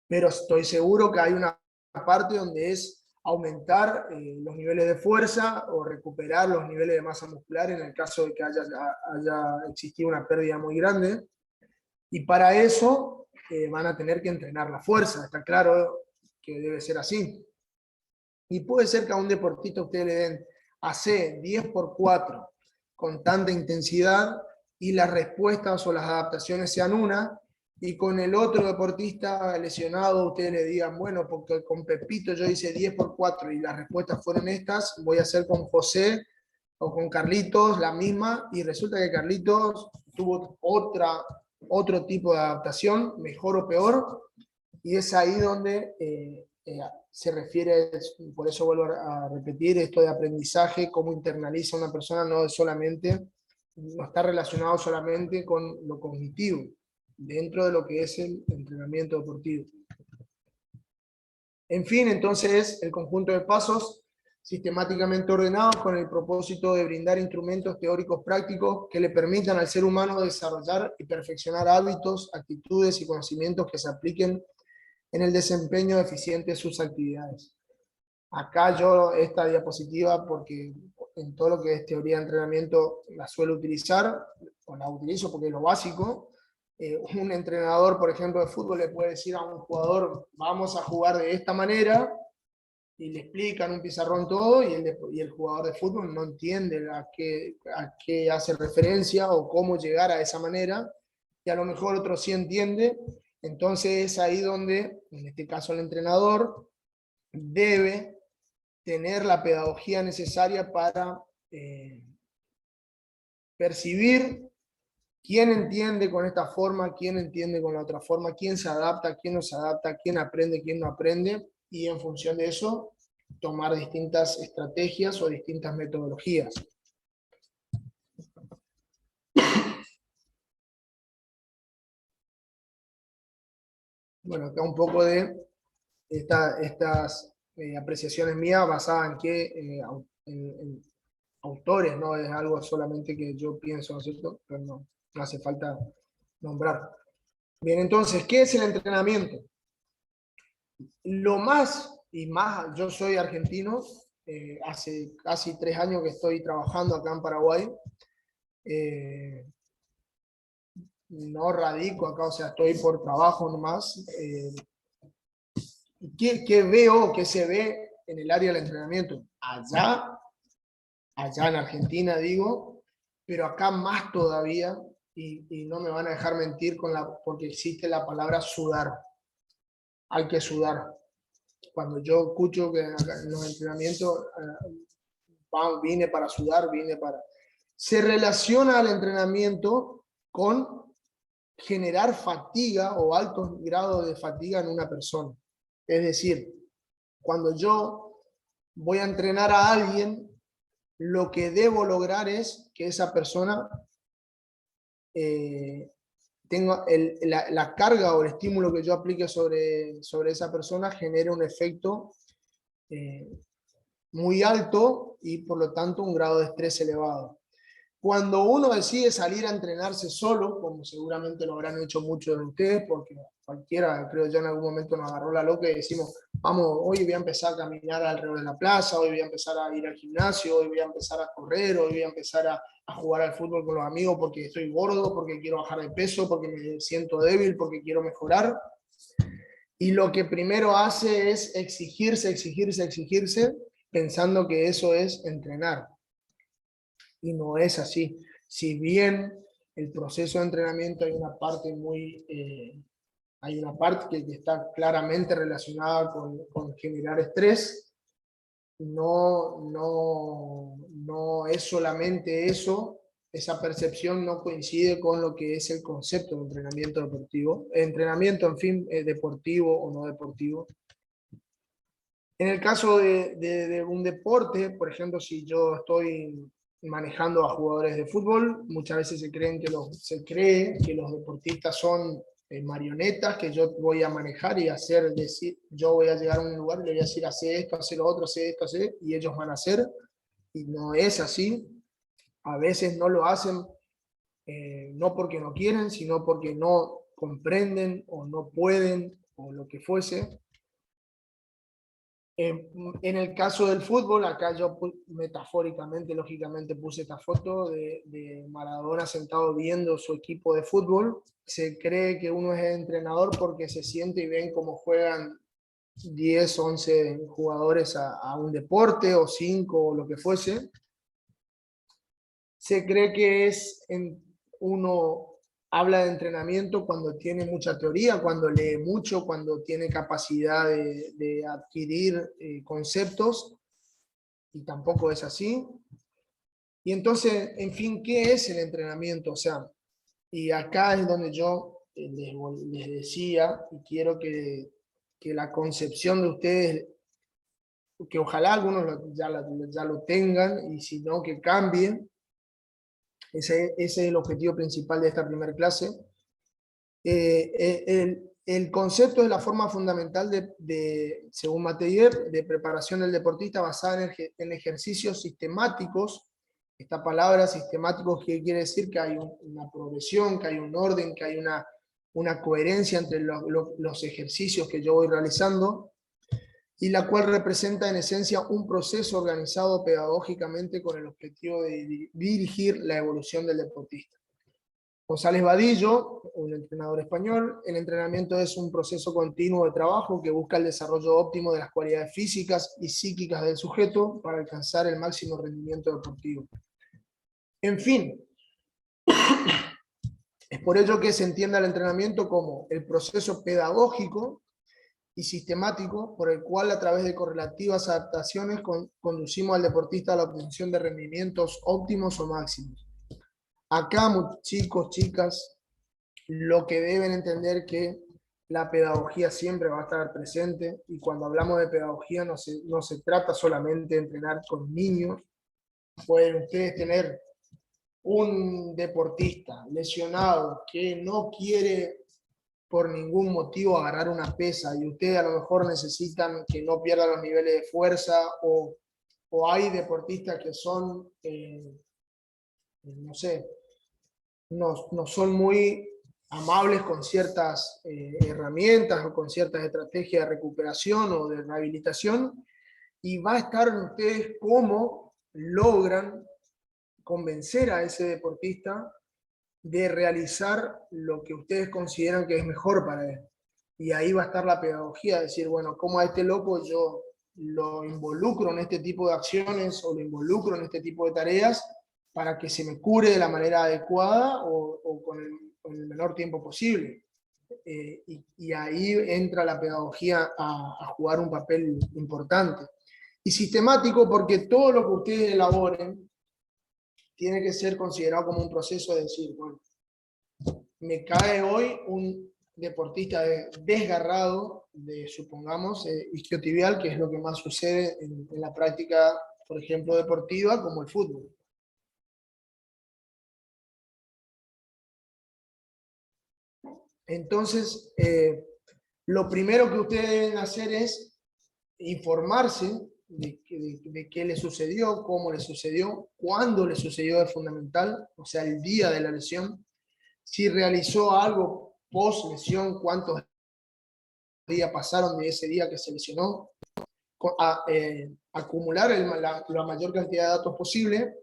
pero estoy seguro que hay una parte donde es aumentar los niveles de fuerza o recuperar los niveles de masa muscular en el caso de que haya existido una pérdida muy grande. Y para eso van a tener que entrenar la fuerza, está claro que debe ser así. Y puede ser que a un deportista ustedes le den hacer 10x4 con tanta intensidad y las respuestas o las adaptaciones sean una, y con el otro deportista lesionado ustedes le digan, bueno, porque con Pepito yo hice 10x4 y las respuestas fueron estas, voy a hacer con José o con Carlitos la misma, y resulta que Carlitos tuvo otro tipo de adaptación, mejor o peor, y es ahí donde se refiere, por eso vuelvo a repetir, esto de aprendizaje, cómo internaliza una persona, no está relacionado solamente con lo cognitivo, dentro de lo que es el entrenamiento deportivo. En fin, entonces, el conjunto de pasos sistemáticamente ordenados con el propósito de brindar instrumentos teóricos prácticos que le permitan al ser humano desarrollar y perfeccionar hábitos, actitudes y conocimientos que se apliquen en el desempeño eficiente de sus actividades. Acá yo esta diapositiva, porque en todo lo que es teoría de entrenamiento la suelo utilizar, o la utilizo porque es lo básico. Un entrenador, por ejemplo, de fútbol le puede decir a un jugador, vamos a jugar de esta manera, y le explican un pizarrón todo y el jugador de fútbol no entiende a qué hace referencia o cómo llegar a esa manera, y a lo mejor otro sí entiende. Entonces es ahí donde, en este caso el entrenador, debe tener la pedagogía necesaria para percibir quién entiende con esta forma, quién entiende con la otra forma, quién se adapta, quién no se adapta, quién aprende, quién no aprende, y en función de eso tomar distintas estrategias o distintas metodologías. Bueno, acá un poco de estas apreciaciones mías basadas en qué en autores, no es algo solamente que yo pienso, ¿no es cierto? Pero no hace falta nombrar. Bien, entonces, ¿qué es el entrenamiento? Lo más, y más, yo soy argentino, hace casi 3 años que estoy trabajando acá en Paraguay, no radico acá, o sea, estoy por trabajo nomás. ¿Qué veo, qué se ve en el área del entrenamiento? Allá en Argentina digo, pero acá más todavía, y no me van a dejar mentir porque existe la palabra sudar. Hay que sudar. Cuando yo escucho que en los entrenamientos vine para sudar, se relaciona al entrenamiento con generar fatiga o altos grados de fatiga en una persona. Es decir, cuando yo voy a entrenar a alguien, lo que debo lograr es que esa persona tenga la carga o el estímulo que yo aplique sobre esa persona genere un efecto muy alto y por lo tanto un grado de estrés elevado. Cuando uno decide salir a entrenarse solo, como seguramente lo habrán hecho muchos de ustedes, porque cualquiera, creo yo, en algún momento nos agarró la loca y decimos, vamos, hoy voy a empezar a caminar alrededor de la plaza, hoy voy a empezar a ir al gimnasio, hoy voy a empezar a correr, hoy voy a empezar a jugar al fútbol con los amigos porque estoy gordo, porque quiero bajar de peso, porque me siento débil, porque quiero mejorar. Y lo que primero hace es exigirse, pensando que eso es entrenar. Y no es así. Si bien el proceso de entrenamiento hay una parte que está claramente relacionada con generar estrés, no es solamente eso, esa percepción no coincide con lo que es el concepto de entrenamiento deportivo, entrenamiento, en fin, deportivo o no deportivo. En el caso de un deporte, por ejemplo, si yo estoy manejando a jugadores de fútbol, muchas veces se cree que los deportistas son marionetas que yo voy a manejar y decir, yo voy a llegar a un lugar y le voy a decir, hace esto, hace lo otro, hace esto, hace, y ellos van a hacer, y no es así. A veces no lo hacen, no porque no quieren, sino porque no comprenden o no pueden, o lo que fuese. En el caso del fútbol, acá yo metafóricamente, lógicamente puse esta foto de Maradona sentado viendo su equipo de fútbol. Se cree que uno es entrenador porque se siente y ven cómo juegan 10, 11 jugadores a un deporte, o 5, o lo que fuese. Se cree que uno habla de entrenamiento cuando tiene mucha teoría, cuando lee mucho, cuando tiene capacidad de adquirir conceptos, y tampoco es así. Y entonces, en fin, ¿qué es el entrenamiento? O sea, y acá es donde yo les decía, y quiero que la concepción de ustedes, que ojalá algunos ya lo tengan, y si no, que cambien. Ese es el objetivo principal de esta primera clase. El concepto es la forma fundamental según Mateller, de preparación del deportista basada en ejercicios sistemáticos. Esta palabra sistemáticos, ¿qué quiere decir? Que hay una progresión, que hay un orden, que hay una coherencia entre los ejercicios que yo voy realizando, y la cual representa en esencia un proceso organizado pedagógicamente con el objetivo de dirigir la evolución del deportista. González Vadillo, un entrenador español. El entrenamiento es un proceso continuo de trabajo que busca el desarrollo óptimo de las cualidades físicas y psíquicas del sujeto para alcanzar el máximo rendimiento deportivo. En fin, es por ello que se entiende el entrenamiento como el proceso pedagógico y sistemático por el cual a través de correlativas adaptaciones conducimos al deportista a la obtención de rendimientos óptimos o máximos. Acá, chicos, chicas, lo que deben entender que la pedagogía siempre va a estar presente, y cuando hablamos de pedagogía no se trata solamente de entrenar con niños. Pueden ustedes tener un deportista lesionado que no quiere por ningún motivo agarrar una pesa, y ustedes a lo mejor necesitan que no pierda los niveles de fuerza, o hay deportistas que son, no sé, no son muy amables con ciertas herramientas o con ciertas estrategias de recuperación o de rehabilitación, y va a estar en ustedes cómo logran convencer a ese deportista de realizar lo que ustedes consideran que es mejor para él. Y ahí va a estar la pedagogía, decir, bueno, cómo a este loco yo lo involucro en este tipo de acciones o lo involucro en este tipo de tareas para que se me cure de la manera adecuada o con el menor tiempo posible. Y ahí entra la pedagogía a jugar un papel importante. Y sistemático, porque todo lo que ustedes elaboren tiene que ser considerado como un proceso de decir, bueno, me cae hoy un deportista desgarrado de, supongamos, isquiotibial, que es lo que más sucede en la práctica, por ejemplo, deportiva, como el fútbol. Entonces, lo primero que ustedes deben hacer es informarse de qué le sucedió, cómo le sucedió, cuándo le sucedió, es fundamental, o sea, el día de la lesión. Si realizó algo post lesión, cuántos días pasaron de ese día que se lesionó, acumular la mayor cantidad de datos posible,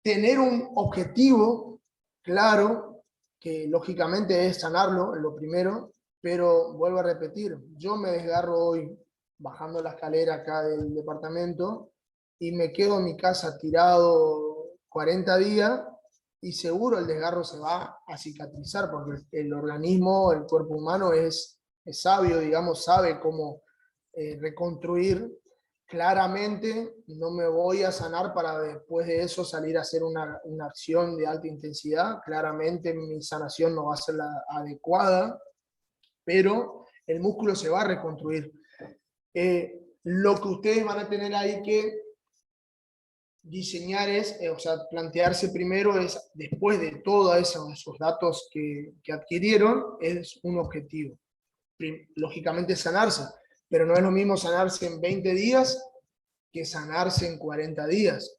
tener un objetivo claro, que lógicamente es sanarlo, es lo primero, pero vuelvo a repetir, yo me desgarro hoy bajando la escalera acá del departamento y me quedo en mi casa tirado 40 días, y seguro el desgarro se va a cicatrizar, porque el organismo, el cuerpo humano es sabio, digamos, sabe cómo reconstruir. Claramente no me voy a sanar para después de eso salir a hacer una acción de alta intensidad. Claramente mi sanación no va a ser la adecuada, pero el músculo se va a reconstruir. Lo que ustedes van a tener ahí que diseñar es, o sea, plantearse primero es, después de todos esos datos que adquirieron, es un objetivo. Lógicamente sanarse, pero no es lo mismo sanarse en 20 días que sanarse en 40 días.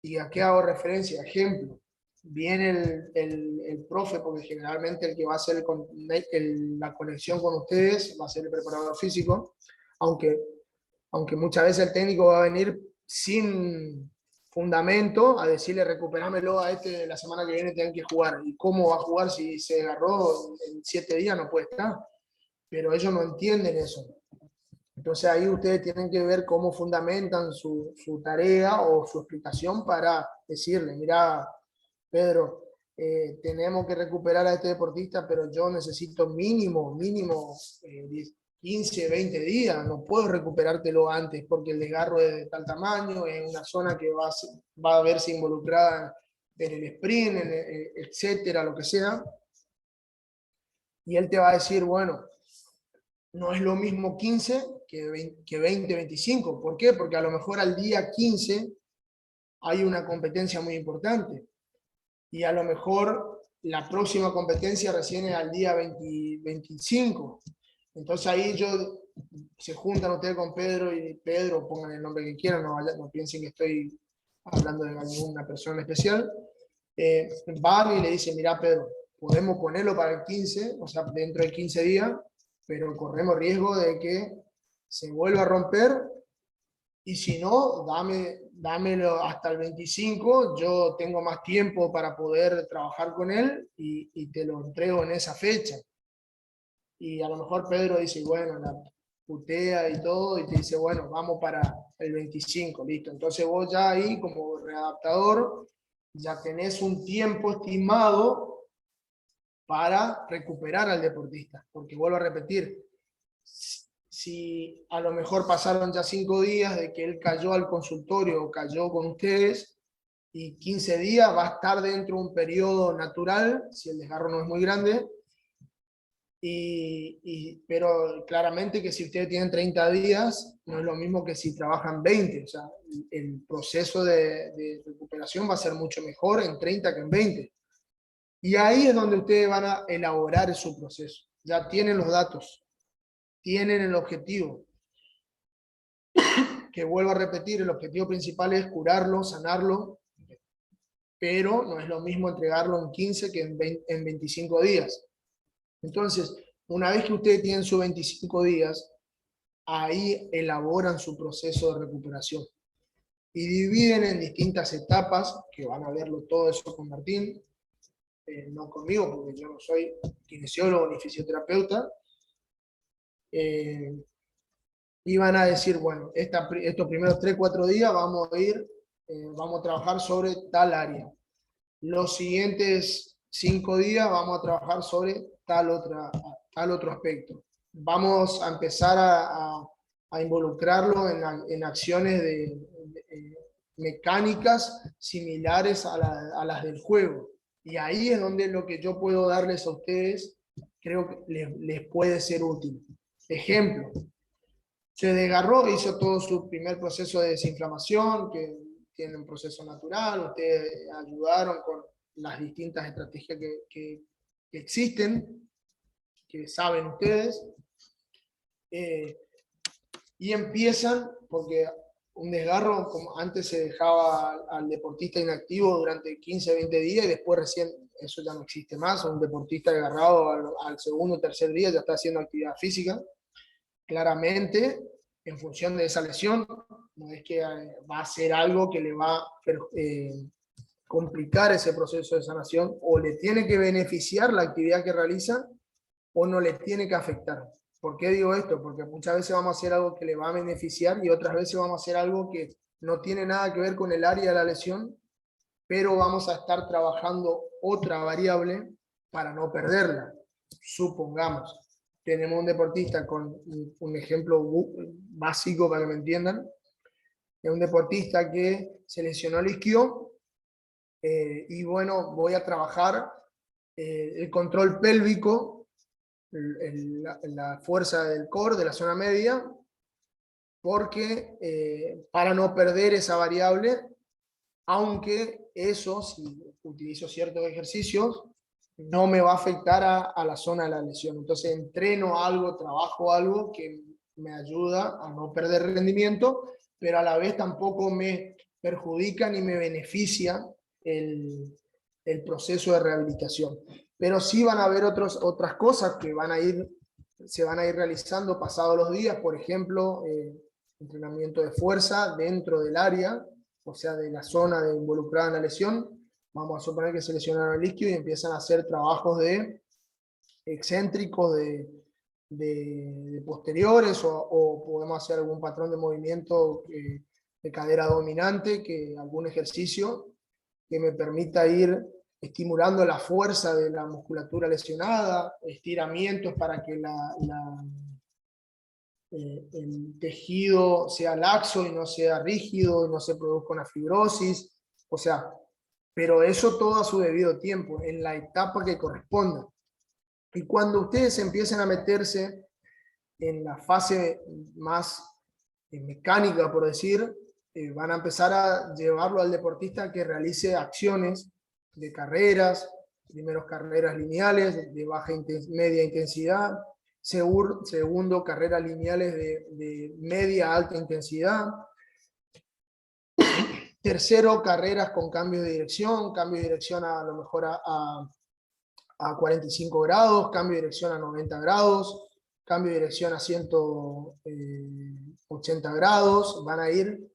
¿Y a qué hago referencia? Ejemplo, viene el profe, porque generalmente el que va a hacer la conexión con ustedes va a ser el preparador físico, aunque muchas veces el técnico va a venir sin fundamento a decirle recuperámelo a este la semana que viene, tienen que jugar. ¿Y cómo va a jugar si se agarró en 7 días? No puede estar. Pero ellos no entienden eso. Entonces ahí ustedes tienen que ver cómo fundamentan su tarea o su explicación para decirle, mira, Pedro, tenemos que recuperar a este deportista, pero yo necesito mínimo 15, 20 días, no puedo recuperártelo antes porque el desgarro es de tal tamaño, es una zona que va a verse involucrada en el sprint, etcétera, lo que sea. Y él te va a decir, bueno, no es lo mismo 15 que 20, 25. ¿Por qué? Porque a lo mejor al día 15 hay una competencia muy importante. Y a lo mejor la próxima competencia recién es al día 25. Entonces ahí se juntan ustedes con Pedro, y Pedro, pongan el nombre que quieran, no piensen que estoy hablando de alguna persona especial. Van y le dicen, mira Pedro, podemos ponerlo para el 15, o sea, dentro de 15 días, pero corremos riesgo de que se vuelva a romper, y si no, dámelo hasta el 25, yo tengo más tiempo para poder trabajar con él y te lo entrego en esa fecha. Y a lo mejor Pedro dice, bueno, la putea y todo, y te dice, bueno, vamos para el 25, listo. Entonces vos ya ahí, como readaptador, ya tenés un tiempo estimado para recuperar al deportista. Porque vuelvo a repetir, si a lo mejor pasaron ya 5 días de que él cayó al consultorio o cayó con ustedes, y 15 días va a estar dentro de un periodo natural, si el desgarro no es muy grande, pero claramente que si ustedes tienen 30 días, no es lo mismo que si trabajan 20, o sea, el proceso de recuperación va a ser mucho mejor en 30 que en 20. Y ahí es donde ustedes van a elaborar su proceso. Ya tienen los datos, tienen el objetivo, que vuelvo a repetir, el objetivo principal es curarlo, sanarlo, pero no es lo mismo entregarlo en 15 que en 25 días. Entonces, una vez que ustedes tienen sus 25 días, ahí elaboran su proceso de recuperación y dividen en distintas etapas, que van a verlo todo eso con Martín, no conmigo, porque yo no soy kinesiólogo ni fisioterapeuta, y van a decir, bueno, estos primeros 3-4 días vamos a trabajar sobre tal área. Los siguientes 5 días vamos a trabajar sobre tal otro aspecto. Vamos a empezar a involucrarlo en acciones mecánicas similares a las del juego. Y ahí es donde lo que yo puedo darles a ustedes creo que les puede ser útil. Ejemplo, se desgarró, hizo todo su primer proceso de desinflamación, que tiene un proceso natural, ustedes ayudaron con las distintas estrategias que existen, que saben ustedes, y empiezan, porque un desgarro, como antes se dejaba al deportista inactivo durante 15-20 días y después recién, eso ya no existe más, un deportista desgarrado al segundo o tercer día ya está haciendo actividad física. Claramente, en función de esa lesión, no es que va a ser algo que le va a complicar ese proceso de sanación, o le tiene que beneficiar la actividad que realiza, o no le tiene que afectar. ¿Por qué digo esto? Porque muchas veces vamos a hacer algo que le va a beneficiar y otras veces vamos a hacer algo que no tiene nada que ver con el área de la lesión, pero vamos a estar trabajando otra variable para no perderla. Supongamos, tenemos un deportista con un ejemplo básico para que me entiendan, es un deportista que se lesionó el isquio, y bueno, voy a trabajar el control pélvico, la fuerza del core, de la zona media, porque para no perder esa variable, aunque eso, si utilizo ciertos ejercicios, no me va a afectar a la zona de la lesión. Entonces entreno algo, trabajo algo que me ayuda a no perder rendimiento, pero a la vez tampoco me perjudica ni me beneficia el proceso de rehabilitación. Pero sí van a haber otras cosas que se van a ir realizando pasados los días, por ejemplo, entrenamiento de fuerza dentro del área, o sea, de la zona involucrada en la lesión. Vamos a suponer que se lesionaron el isquio y empiezan a hacer trabajos de excéntricos, de posteriores, o podemos hacer algún patrón de movimiento de cadera dominante, algún ejercicio que me permita ir estimulando la fuerza de la musculatura lesionada, estiramientos para que el tejido sea laxo y no sea rígido, y no se produzca una fibrosis, o sea, pero eso todo a su debido tiempo, en la etapa que corresponda. Y cuando ustedes empiecen a meterse en la fase más mecánica, por decir, van a empezar a llevarlo al deportista que realice acciones de carreras, primero carreras lineales de media intensidad, segundo carreras lineales de media alta intensidad, tercero carreras con cambio de dirección a lo mejor a 45 grados, cambio de dirección a 90 grados, cambio de dirección a 180 grados, van a ir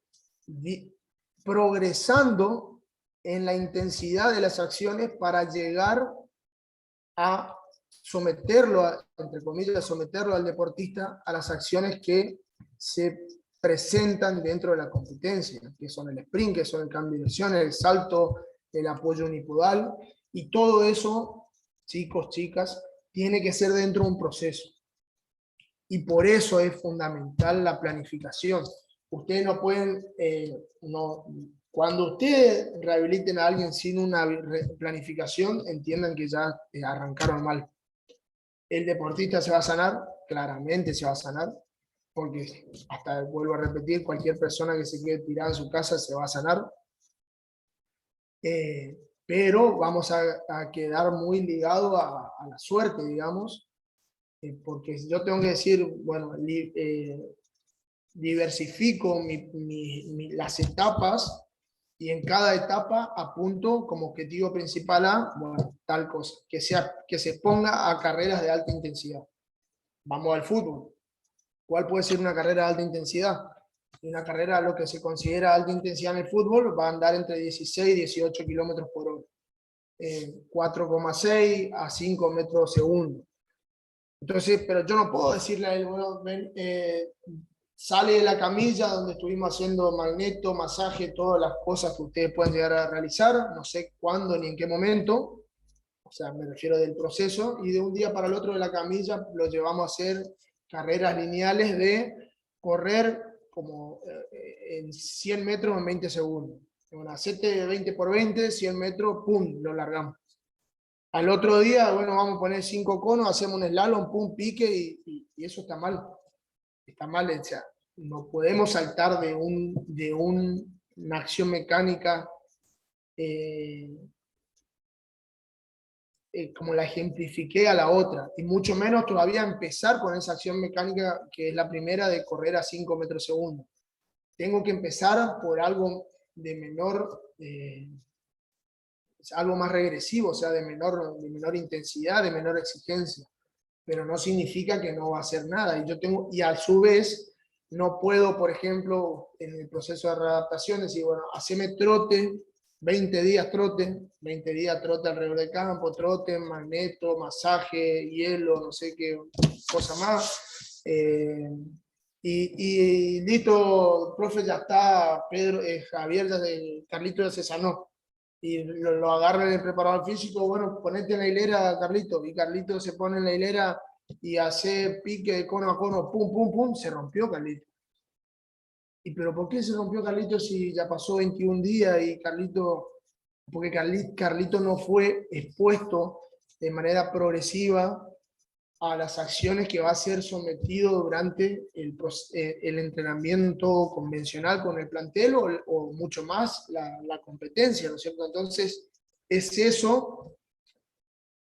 progresando en la intensidad de las acciones para llegar a someterlo, entre comillas, someterlo al deportista a las acciones que se presentan dentro de la competencia, que son el sprint, que son el cambio de dirección, el salto, el apoyo unipodal, y todo eso, chicos, chicas, tiene que ser dentro de un proceso. Y por eso es fundamental la planificación. Ustedes no pueden, cuando ustedes rehabiliten a alguien sin una planificación, entiendan que ya arrancaron mal. El deportista se va a sanar, claramente se va a sanar, porque hasta vuelvo a repetir, cualquier persona que se quede tirada en su casa se va a sanar. Pero vamos a quedar muy ligados a la suerte, digamos, porque yo tengo que decir, bueno, diversifico las etapas y en cada etapa apunto como objetivo principal a, bueno, tal cosa, que se ponga a carreras de alta intensidad. Vamos al fútbol. ¿Cuál puede ser una carrera de alta intensidad? Una carrera, lo que se considera alta intensidad en el fútbol, va a andar entre 16 y 18 kilómetros por hora. 4,6 a 5 metros segundo. Entonces, pero yo no puedo decirle a él, bueno, ven, sale de la camilla donde estuvimos haciendo magneto, masaje, todas las cosas que ustedes pueden llegar a realizar, no sé cuándo ni en qué momento, o sea, me refiero del proceso, y de un día para el otro de la camilla lo llevamos a hacer carreras lineales de correr como en 100 metros en 20 segundos. Bueno, hacete 20 por 20, 100 metros, pum, lo largamos. Al otro día, bueno, vamos a poner 5 conos, hacemos un slalom, pum, pique, y eso está mal. Está mal, o sea, no podemos saltar de una acción mecánica como la ejemplifiqué a la otra, y mucho menos todavía empezar con esa acción mecánica que es la primera de correr a 5 metros segundo. Tengo que empezar por algo de menor, algo más regresivo, o sea, de menor intensidad, de menor exigencia, pero no significa que no va a hacer nada. Y a su vez, no puedo, por ejemplo, en el proceso de readaptación, decir, bueno, haceme trote, 20 días trote alrededor del campo, trote, magneto, masaje, hielo, no sé qué cosa más. Y listo, profe, ya está, Pedro, Javier, Carlito ya se sanó. Y lo agarra en el preparador físico, bueno, ponete en la hilera, Carlito, y Carlito se pone en la hilera y hace pique de cono a cono, pum, pum, pum, se rompió Carlito. ¿Y pero por qué se rompió Carlito si ya pasó 21 días y Carlito, porque Carlito no fue expuesto de manera progresiva a las acciones que va a ser sometido durante el entrenamiento convencional con el plantel o mucho más la competencia, ¿no es cierto? Entonces, es eso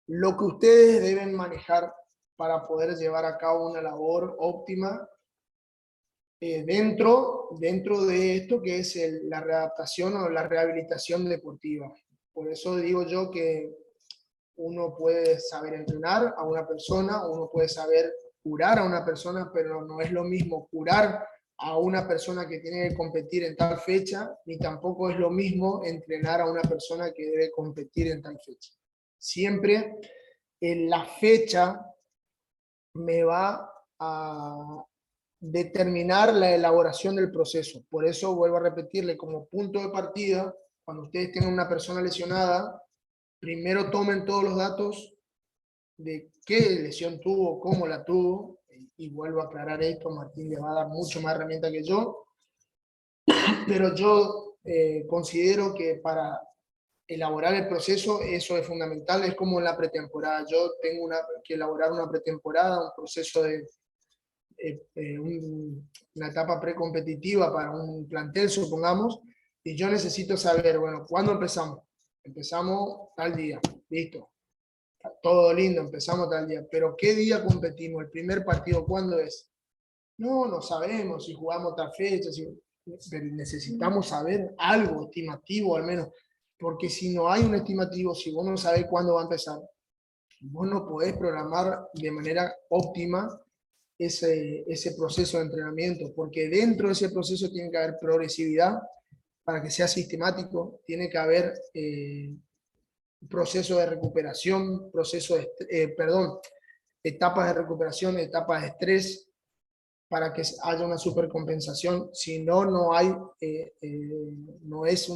lo que ustedes deben manejar para poder llevar a cabo una labor óptima dentro de esto que es la readaptación o la rehabilitación deportiva. Por eso digo yo que uno puede saber entrenar a una persona, uno puede saber curar a una persona, pero no es lo mismo curar a una persona que tiene que competir en tal fecha, ni tampoco es lo mismo entrenar a una persona que debe competir en tal fecha. Siempre en la fecha me va a determinar la elaboración del proceso. Por eso vuelvo a repetirle, como punto de partida, cuando ustedes tengan una persona lesionada, primero tomen todos los datos de qué lesión tuvo, cómo la tuvo, y vuelvo a aclarar esto, Martín le va a dar mucho más herramienta que yo, pero yo considero que para elaborar el proceso eso es fundamental, es como en la pretemporada. Yo tengo que elaborar una pretemporada, un proceso de una etapa precompetitiva para un plantel, supongamos, y yo necesito saber, bueno, ¿cuándo empezamos? Empezamos tal día, listo. Todo lindo, empezamos tal día, pero ¿qué día competimos? ¿El primer partido cuándo es? No sabemos si jugamos tal fecha, pero necesitamos saber algo estimativo al menos, porque si no hay un estimativo, si vos no sabés cuándo va a empezar, vos no podés programar de manera óptima ese proceso de entrenamiento, porque dentro de ese proceso tiene que haber progresividad para que sea sistemático, tiene que haber proceso de recuperación, etapas de recuperación, etapas de estrés, para que haya una supercompensación. Si no, no hay, no es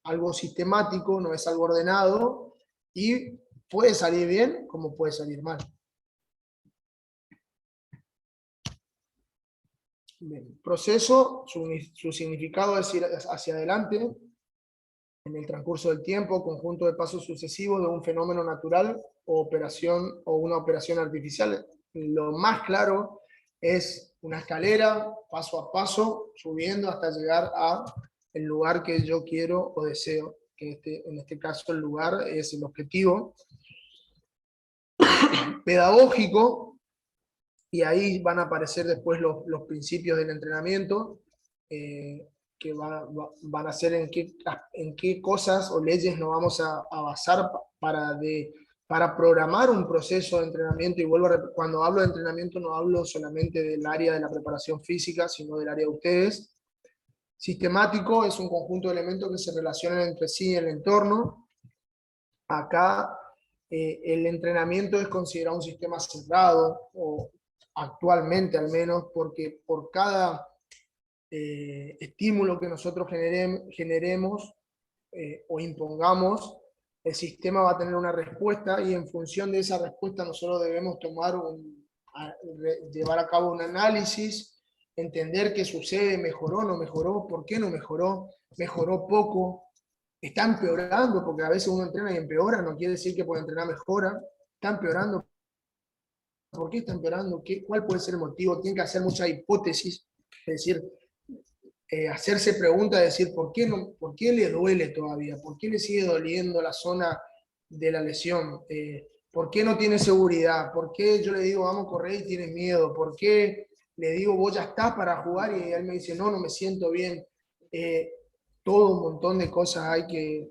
algo sistemático, no es algo ordenado, y puede salir bien como puede salir mal. Bien. Proceso, su significado es ir hacia adelante en el transcurso del tiempo, conjunto de pasos sucesivos de un fenómeno natural o operación o una operación artificial. Lo más claro es una escalera, paso a paso, subiendo hasta llegar a el lugar que yo quiero o deseo, que en este caso el lugar es el objetivo. Pedagógico, y ahí van a aparecer después los principios del entrenamiento, que van a ser en qué cosas o leyes nos vamos a basar para programar un proceso de entrenamiento. Y cuando hablo de entrenamiento no hablo solamente del área de la preparación física, sino del área de ustedes. Sistemático es un conjunto de elementos que se relacionan entre sí en el entorno. Acá el entrenamiento es considerado un sistema cerrado, o actualmente al menos, porque por cada estímulo que nosotros generemos o impongamos, el sistema va a tener una respuesta, y en función de esa respuesta nosotros debemos llevar a cabo un análisis, entender qué sucede, mejoró, no mejoró, por qué no mejoró, mejoró poco, está empeorando, porque a veces uno entrena y empeora, no quiere decir que por entrenar mejora, está empeorando. ¿Por qué está empeorando? ¿Cuál puede ser el motivo? Tiene que hacer muchas hipótesis, es decir, hacerse preguntas, decir, ¿por qué le duele todavía? ¿Por qué le sigue doliendo la zona de la lesión? ¿Por qué no tiene seguridad? ¿Por qué yo le digo, vamos a correr y tienes miedo? ¿Por qué le digo, vos ya estás para jugar? Y él me dice, no, no me siento bien. Todo un montón de cosas hay que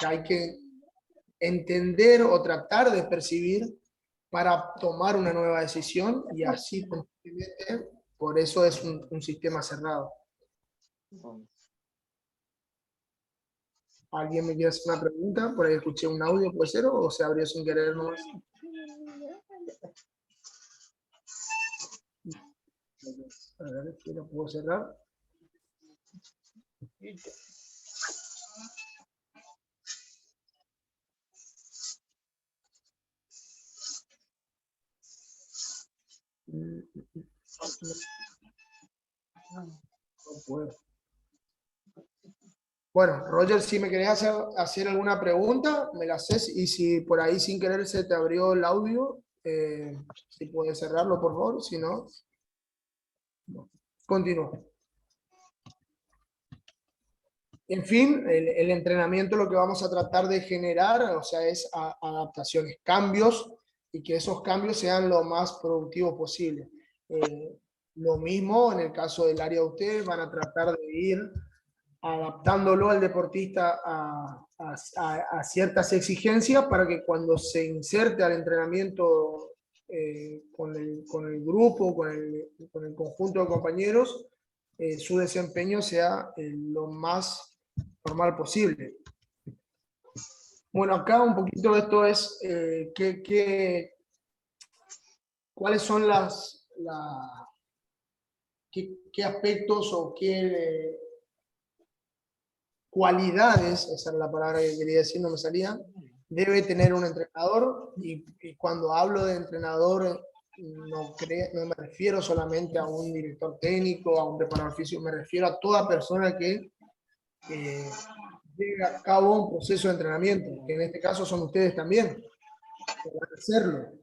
hay que entender o tratar de percibir para tomar una nueva decisión, y así constantemente. Por eso es un sistema cerrado. ¿Alguien me quiere hacer una pregunta? Por ahí escuché un audio, ¿puede ser? ¿O se abrió sin querer nomás? A ver, ¿qué lo puedo cerrar? No puedo. Bueno, Roger, si me querés hacer alguna pregunta, me la haces, y si por ahí sin querer se te abrió el audio, si puedes cerrarlo, por favor, si no, continúo. En fin, el entrenamiento lo que vamos a tratar de generar, o sea, es adaptaciones, cambios, y que esos cambios sean lo más productivos posible. Lo mismo en el caso del área de ustedes, van a tratar de ir adaptándolo al deportista a ciertas exigencias, para que cuando se inserte al entrenamiento con el grupo, con el conjunto de compañeros, su desempeño sea lo más normal posible. Bueno, acá un poquito de esto es cuáles son qué aspectos o qué cualidades, esa es la palabra que quería decir, no me salía, debe tener un entrenador. Y cuando hablo de entrenador, no me refiero solamente a un director técnico, a un preparador físico, me refiero a toda persona que lleve a cabo un proceso de entrenamiento, que en este caso son ustedes también, que van a hacerlo.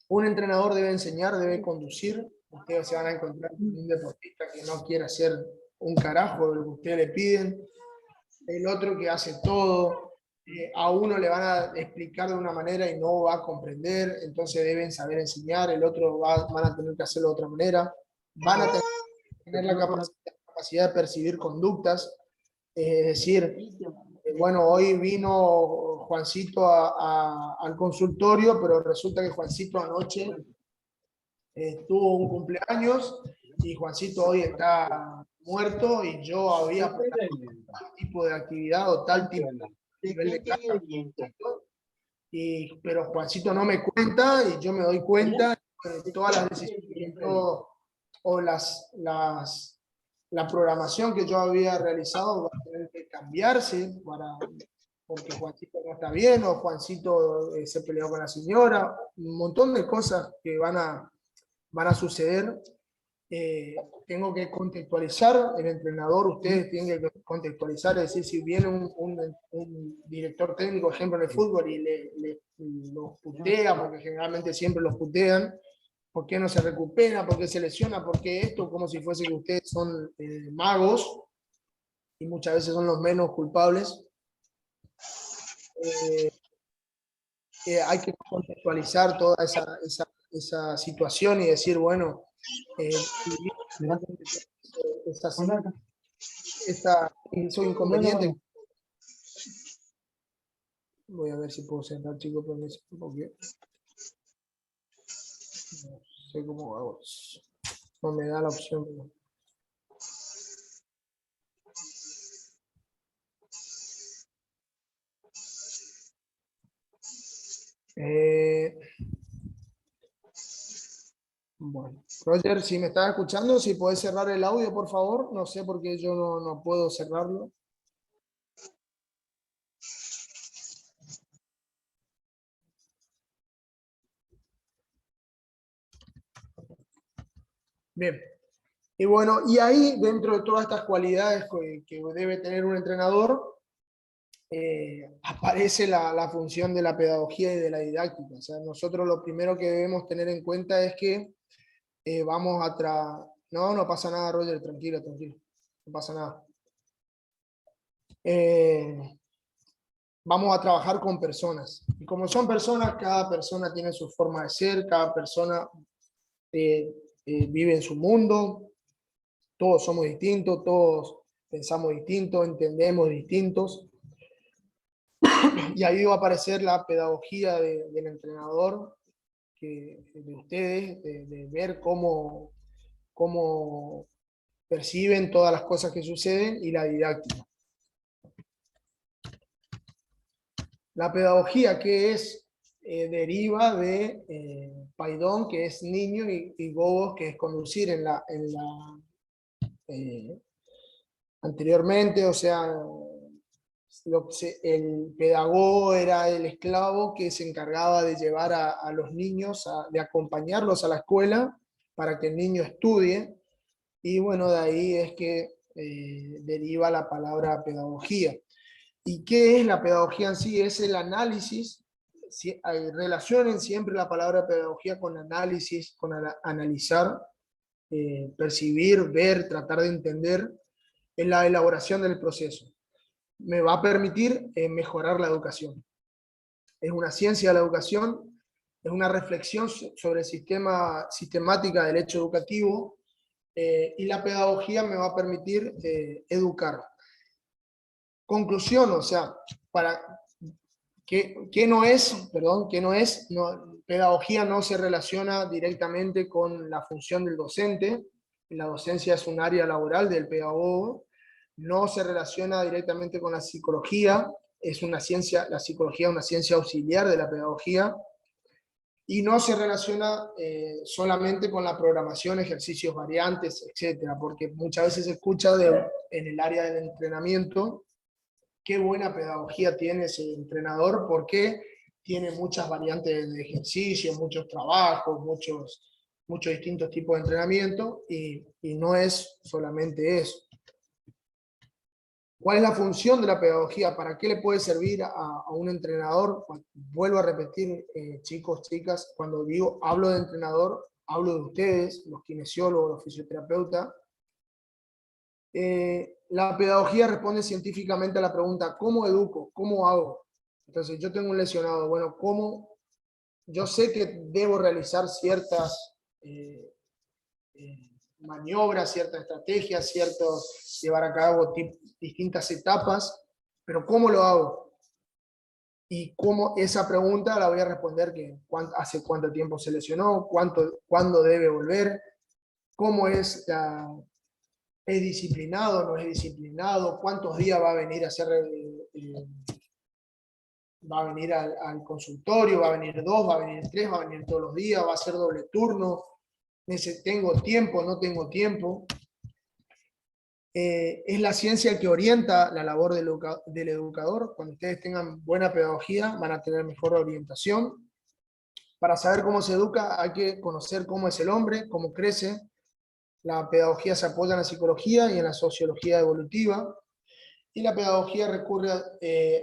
Un entrenador debe enseñar, debe conducir. Ustedes se van a encontrar con un deportista que no quiere hacer un carajo de lo que ustedes le piden, el otro que hace todo, a uno le van a explicar de una manera y no va a comprender, entonces deben saber enseñar, el otro van a tener que hacerlo de otra manera, van a tener la capacidad de percibir conductas, es decir, bueno, hoy vino Juancito al consultorio, pero resulta que Juancito anoche tuvo un cumpleaños, y Juancito hoy está muerto y yo había tal tipo de actividad o tal tipo de nivel de carga. Pero Juancito no me cuenta y yo me doy cuenta de todas las decisiones que yo, o la programación que yo había realizado va a tener que cambiarse porque Juancito no está bien o Juancito se peleó con la señora, un montón de cosas que van a suceder. Tengo que contextualizar, el entrenador, ustedes tienen que contextualizar, es decir, si viene un director técnico, ejemplo, en el fútbol y los putea, porque generalmente siempre los putean, ¿por qué no se recupera? ¿Por qué se lesiona? ¿Por qué esto? Como si fuese que ustedes son magos y muchas veces son los menos culpables. Hay que contextualizar toda esa situación y decir, bueno, esos inconvenientes. Voy a ver si puedo cerrar, chicos, porque no sé cómo hago eso. No me da la opción. Bueno, Roger, si me estás escuchando, si podés cerrar el audio, por favor. No sé por qué yo no puedo cerrarlo. Bien. Y bueno, y ahí, dentro de todas estas cualidades que debe tener un entrenador, aparece la función de la pedagogía y de la didáctica. O sea, nosotros lo primero que debemos tener en cuenta es que vamos a... No pasa nada, Roger, tranquilo, no pasa nada. Vamos a trabajar con personas. Y como son personas, cada persona tiene su forma de ser, cada persona vive en su mundo, todos somos distintos, todos pensamos distintos, entendemos distintos. Y ahí va a aparecer la pedagogía del entrenador, de ustedes, de ver cómo perciben todas las cosas que suceden y la didáctica. La pedagogía, que es, deriva de paidón, que es niño, y gogos, que es conducir anteriormente, o sea, el pedagogo era el esclavo que se encargaba de llevar a los niños, de acompañarlos a la escuela para que el niño estudie, y bueno, de ahí es que deriva la palabra pedagogía. ¿Y qué es la pedagogía en sí? Es el análisis. Relacionen siempre la palabra pedagogía con análisis, con analizar, percibir, ver, tratar de entender en la elaboración del proceso. Me va a permitir mejorar la educación. Es una ciencia de la educación, es una reflexión sobre el sistemática del hecho educativo, y la pedagogía me va a permitir educar. Conclusión, o sea, ¿qué no es? Pedagogía no se relaciona directamente con la función del docente. La docencia es un área laboral del pedagogo. No se relaciona directamente con la psicología. Es una ciencia, la psicología es una ciencia auxiliar de la pedagogía. Y no se relaciona solamente con la programación, ejercicios variantes, etcétera, porque muchas veces se escucha en el área del entrenamiento qué buena pedagogía tiene ese entrenador, porque tiene muchas variantes de ejercicio, muchos trabajos, muchos distintos tipos de entrenamiento, y no es solamente eso. ¿Cuál es la función de la pedagogía? ¿Para qué le puede servir a un entrenador? Vuelvo a repetir, chicos, chicas, cuando hablo de entrenador, hablo de ustedes, los kinesiólogos, los fisioterapeutas. La pedagogía responde científicamente a la pregunta, ¿cómo educo? ¿Cómo hago? Entonces, yo tengo un lesionado, bueno, ¿cómo? Yo sé que debo realizar ciertas maniobras, ciertas estrategias, llevar a cabo distintas etapas, pero ¿cómo lo hago? Y cómo esa pregunta la voy a responder, que hace cuánto tiempo se lesionó, cuándo debe volver, cómo es ¿Es disciplinado, no es disciplinado? ¿Cuántos días va a venir a hacer, va a venir al consultorio? ¿Va a venir 2, va a venir 3, va a venir todos los días? ¿Va a ser doble turno? ¿Tengo tiempo, no tengo tiempo? Es la ciencia que orienta la labor del educador. Cuando ustedes tengan buena pedagogía, van a tener mejor orientación. Para saber cómo se educa, hay que conocer cómo es el hombre, cómo crece. La pedagogía se apoya en la psicología y en la sociología evolutiva. Y la pedagogía recurre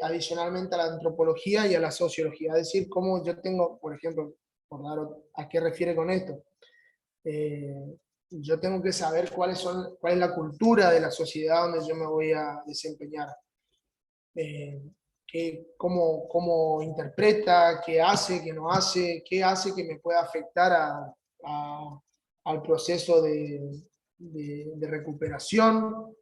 adicionalmente a la antropología y a la sociología. Es decir, cómo yo tengo, por ejemplo, por dar a qué refiere con esto. Yo tengo que saber cuál es la cultura de la sociedad donde yo me voy a desempeñar. Cómo interpreta, qué hace, qué no hace, qué hace que me pueda afectar al proceso de recuperación.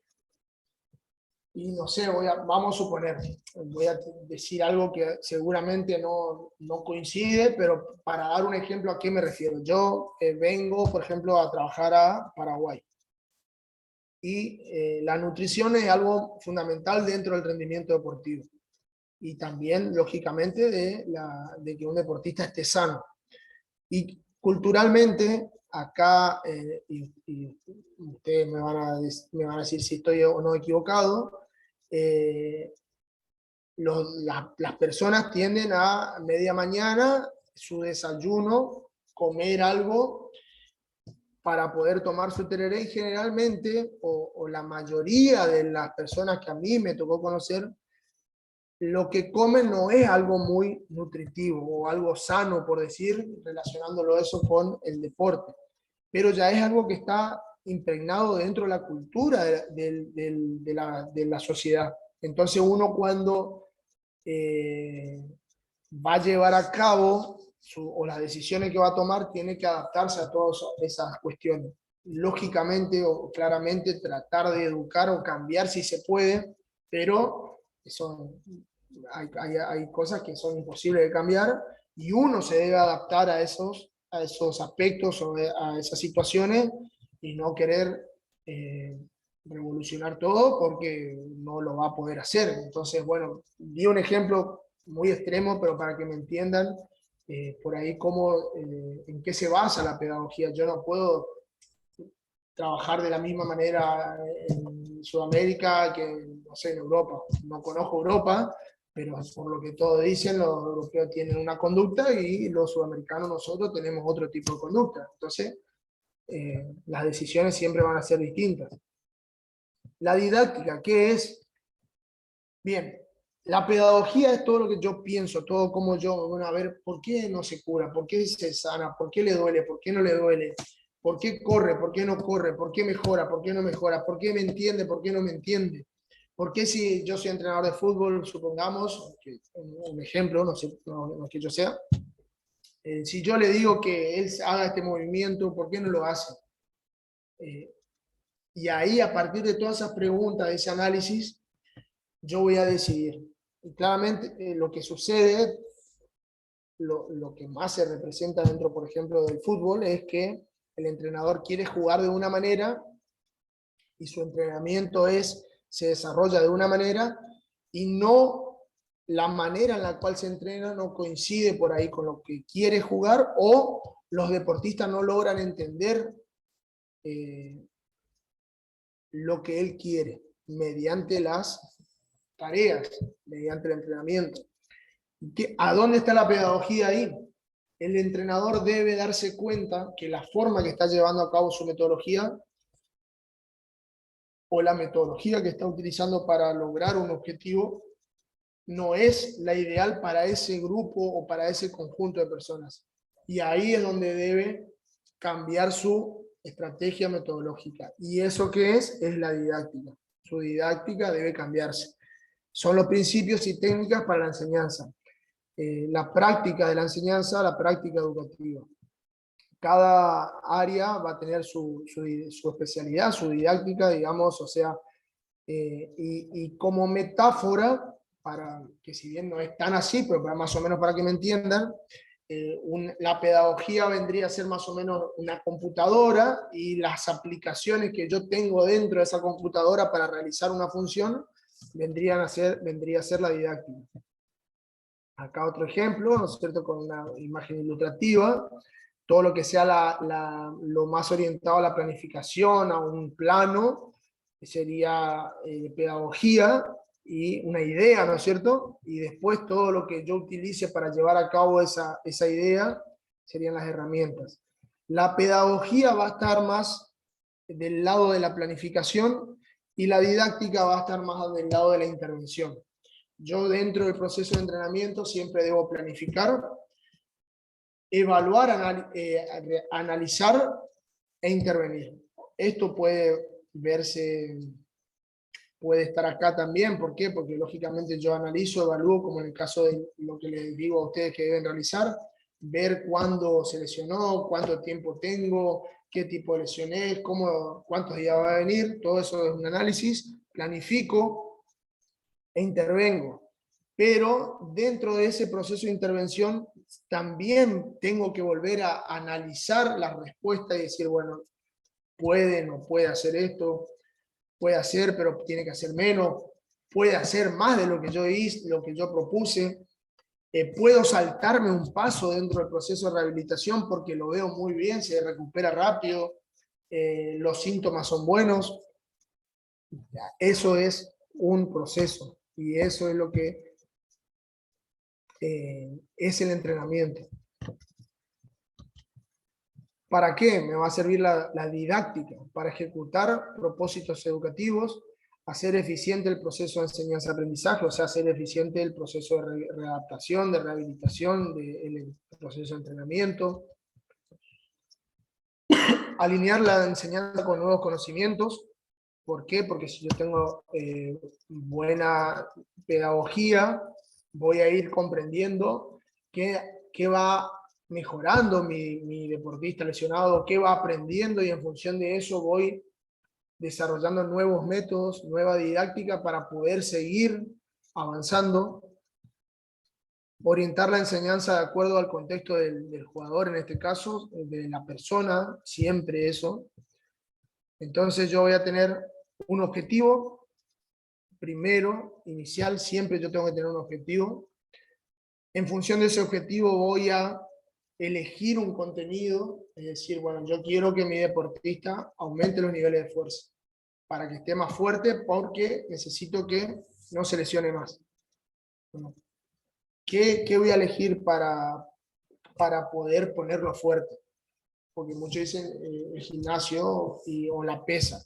Y no sé, vamos a suponer, voy a decir algo que seguramente no coincide, pero para dar un ejemplo a qué me refiero. Yo vengo, por ejemplo, a trabajar a Paraguay. Y la nutrición es algo fundamental dentro del rendimiento deportivo. Y también, lógicamente, de que un deportista esté sano. Y culturalmente, acá, y ustedes me van a decir si estoy o no equivocado, las personas tienden a media mañana, su desayuno, comer algo para poder tomar su tereré, y generalmente, o la mayoría de las personas que a mí me tocó conocer, lo que comen no es algo muy nutritivo o algo sano, por decir, relacionándolo eso con el deporte, pero ya es algo que está impregnado dentro de la cultura de la sociedad. Entonces uno cuando va a llevar a cabo o las decisiones que va a tomar, tiene que adaptarse a todas esas cuestiones. Lógicamente o claramente tratar de educar o cambiar si se puede, pero hay cosas que son imposibles de cambiar y uno se debe adaptar a esos aspectos o a esas situaciones y no querer revolucionar todo porque no lo va a poder hacer. Entonces, bueno, di un ejemplo muy extremo, pero para que me entiendan por ahí en qué se basa la pedagogía. Yo no puedo trabajar de la misma manera en Sudamérica que, no sé, en Europa. No conozco Europa, pero por lo que todos dicen, los europeos tienen una conducta y los sudamericanos nosotros tenemos otro tipo de conducta. Entonces, las decisiones siempre van a ser distintas. La didáctica, ¿qué es? Bien, la pedagogía es todo lo que yo pienso, todo como yo, bueno, a ver, ¿por qué no se cura? ¿Por qué se sana? ¿Por qué le duele? ¿Por qué no le duele? ¿Por qué corre? ¿Por qué no corre? ¿Por qué mejora? ¿Por qué no mejora? ¿Por qué me entiende? ¿Por qué no me entiende? ¿Por qué si yo soy entrenador de fútbol, supongamos, un ejemplo, no sé, no es que yo sea, si yo le digo que él haga este movimiento, ¿por qué no lo hace? Y ahí, a partir de todas esas preguntas, de ese análisis, yo voy a decidir. Y claramente lo que sucede, lo que más se representa dentro, por ejemplo, del fútbol, es que el entrenador quiere jugar de una manera y su entrenamiento se desarrolla de una manera y no la manera en la cual se entrena no coincide por ahí con lo que quiere jugar o los deportistas no logran entender lo que él quiere mediante las tareas, mediante el entrenamiento. ¿A dónde está la pedagogía ahí? El entrenador debe darse cuenta que la forma que está llevando a cabo su metodología o la metodología que está utilizando para lograr un objetivo no es la ideal para ese grupo o para ese conjunto de personas. Y ahí es donde debe cambiar su estrategia metodológica. ¿Y eso qué es? Es la didáctica. Su didáctica debe cambiarse. Son los principios y técnicas para la enseñanza. La práctica de la enseñanza, la práctica educativa. Cada área va a tener su especialidad, su didáctica, digamos, o sea, y como metáfora, para que si bien no es tan así, pero más o menos para que me entiendan, la pedagogía vendría a ser más o menos una computadora y las aplicaciones que yo tengo dentro de esa computadora para realizar una función vendría a ser la didáctica. Acá otro ejemplo, ¿no es cierto?, con una imagen ilustrativa, todo lo que sea lo más orientado a la planificación, a un plano, sería pedagogía y una idea, ¿no es cierto? Y después todo lo que yo utilice para llevar a cabo esa idea serían las herramientas. La pedagogía va a estar más del lado de la planificación y la didáctica va a estar más del lado de la intervención. Yo dentro del proceso de entrenamiento siempre debo planificar, evaluar, analizar e intervenir. Esto puede verse, puede estar acá también. ¿Por qué? Porque lógicamente yo analizo, evalúo, como en el caso de lo que les digo a ustedes que deben realizar, ver cuándo se lesionó, cuánto tiempo tengo, qué tipo de lesión es, cuántos días va a venir, todo eso es un análisis, planifico e intervengo. Pero dentro de ese proceso de intervención también tengo que volver a analizar la respuesta y decir, bueno, puede, no puede hacer esto, puede hacer, pero tiene que hacer menos, puede hacer más de lo que yo hice, lo que yo propuse, puedo saltarme un paso dentro del proceso de rehabilitación porque lo veo muy bien, se recupera rápido, los síntomas son buenos. Eso es un proceso y eso es lo que es el entrenamiento. ¿Para qué? Me va a servir la didáctica, para ejecutar propósitos educativos, hacer eficiente el proceso de enseñanza-aprendizaje, o sea, hacer eficiente el proceso de readaptación, de rehabilitación, el proceso de entrenamiento, alinear la enseñanza con nuevos conocimientos. ¿Por qué? Porque si yo tengo buena pedagogía, voy a ir comprendiendo qué va mejorando mi deportista lesionado, qué va aprendiendo, y en función de eso voy desarrollando nuevos métodos, nueva didáctica para poder seguir avanzando, orientar la enseñanza de acuerdo al contexto del jugador, en este caso, de la persona, siempre eso. Entonces yo voy a tener un objetivo, primero, inicial, siempre yo tengo que tener un objetivo. En función de ese objetivo voy a elegir un contenido, es decir, bueno, yo quiero que mi deportista aumente los niveles de fuerza para que esté más fuerte porque necesito que no se lesione más. ¿Qué voy a elegir para poder ponerlo fuerte? Porque muchos dicen el gimnasio o la pesa.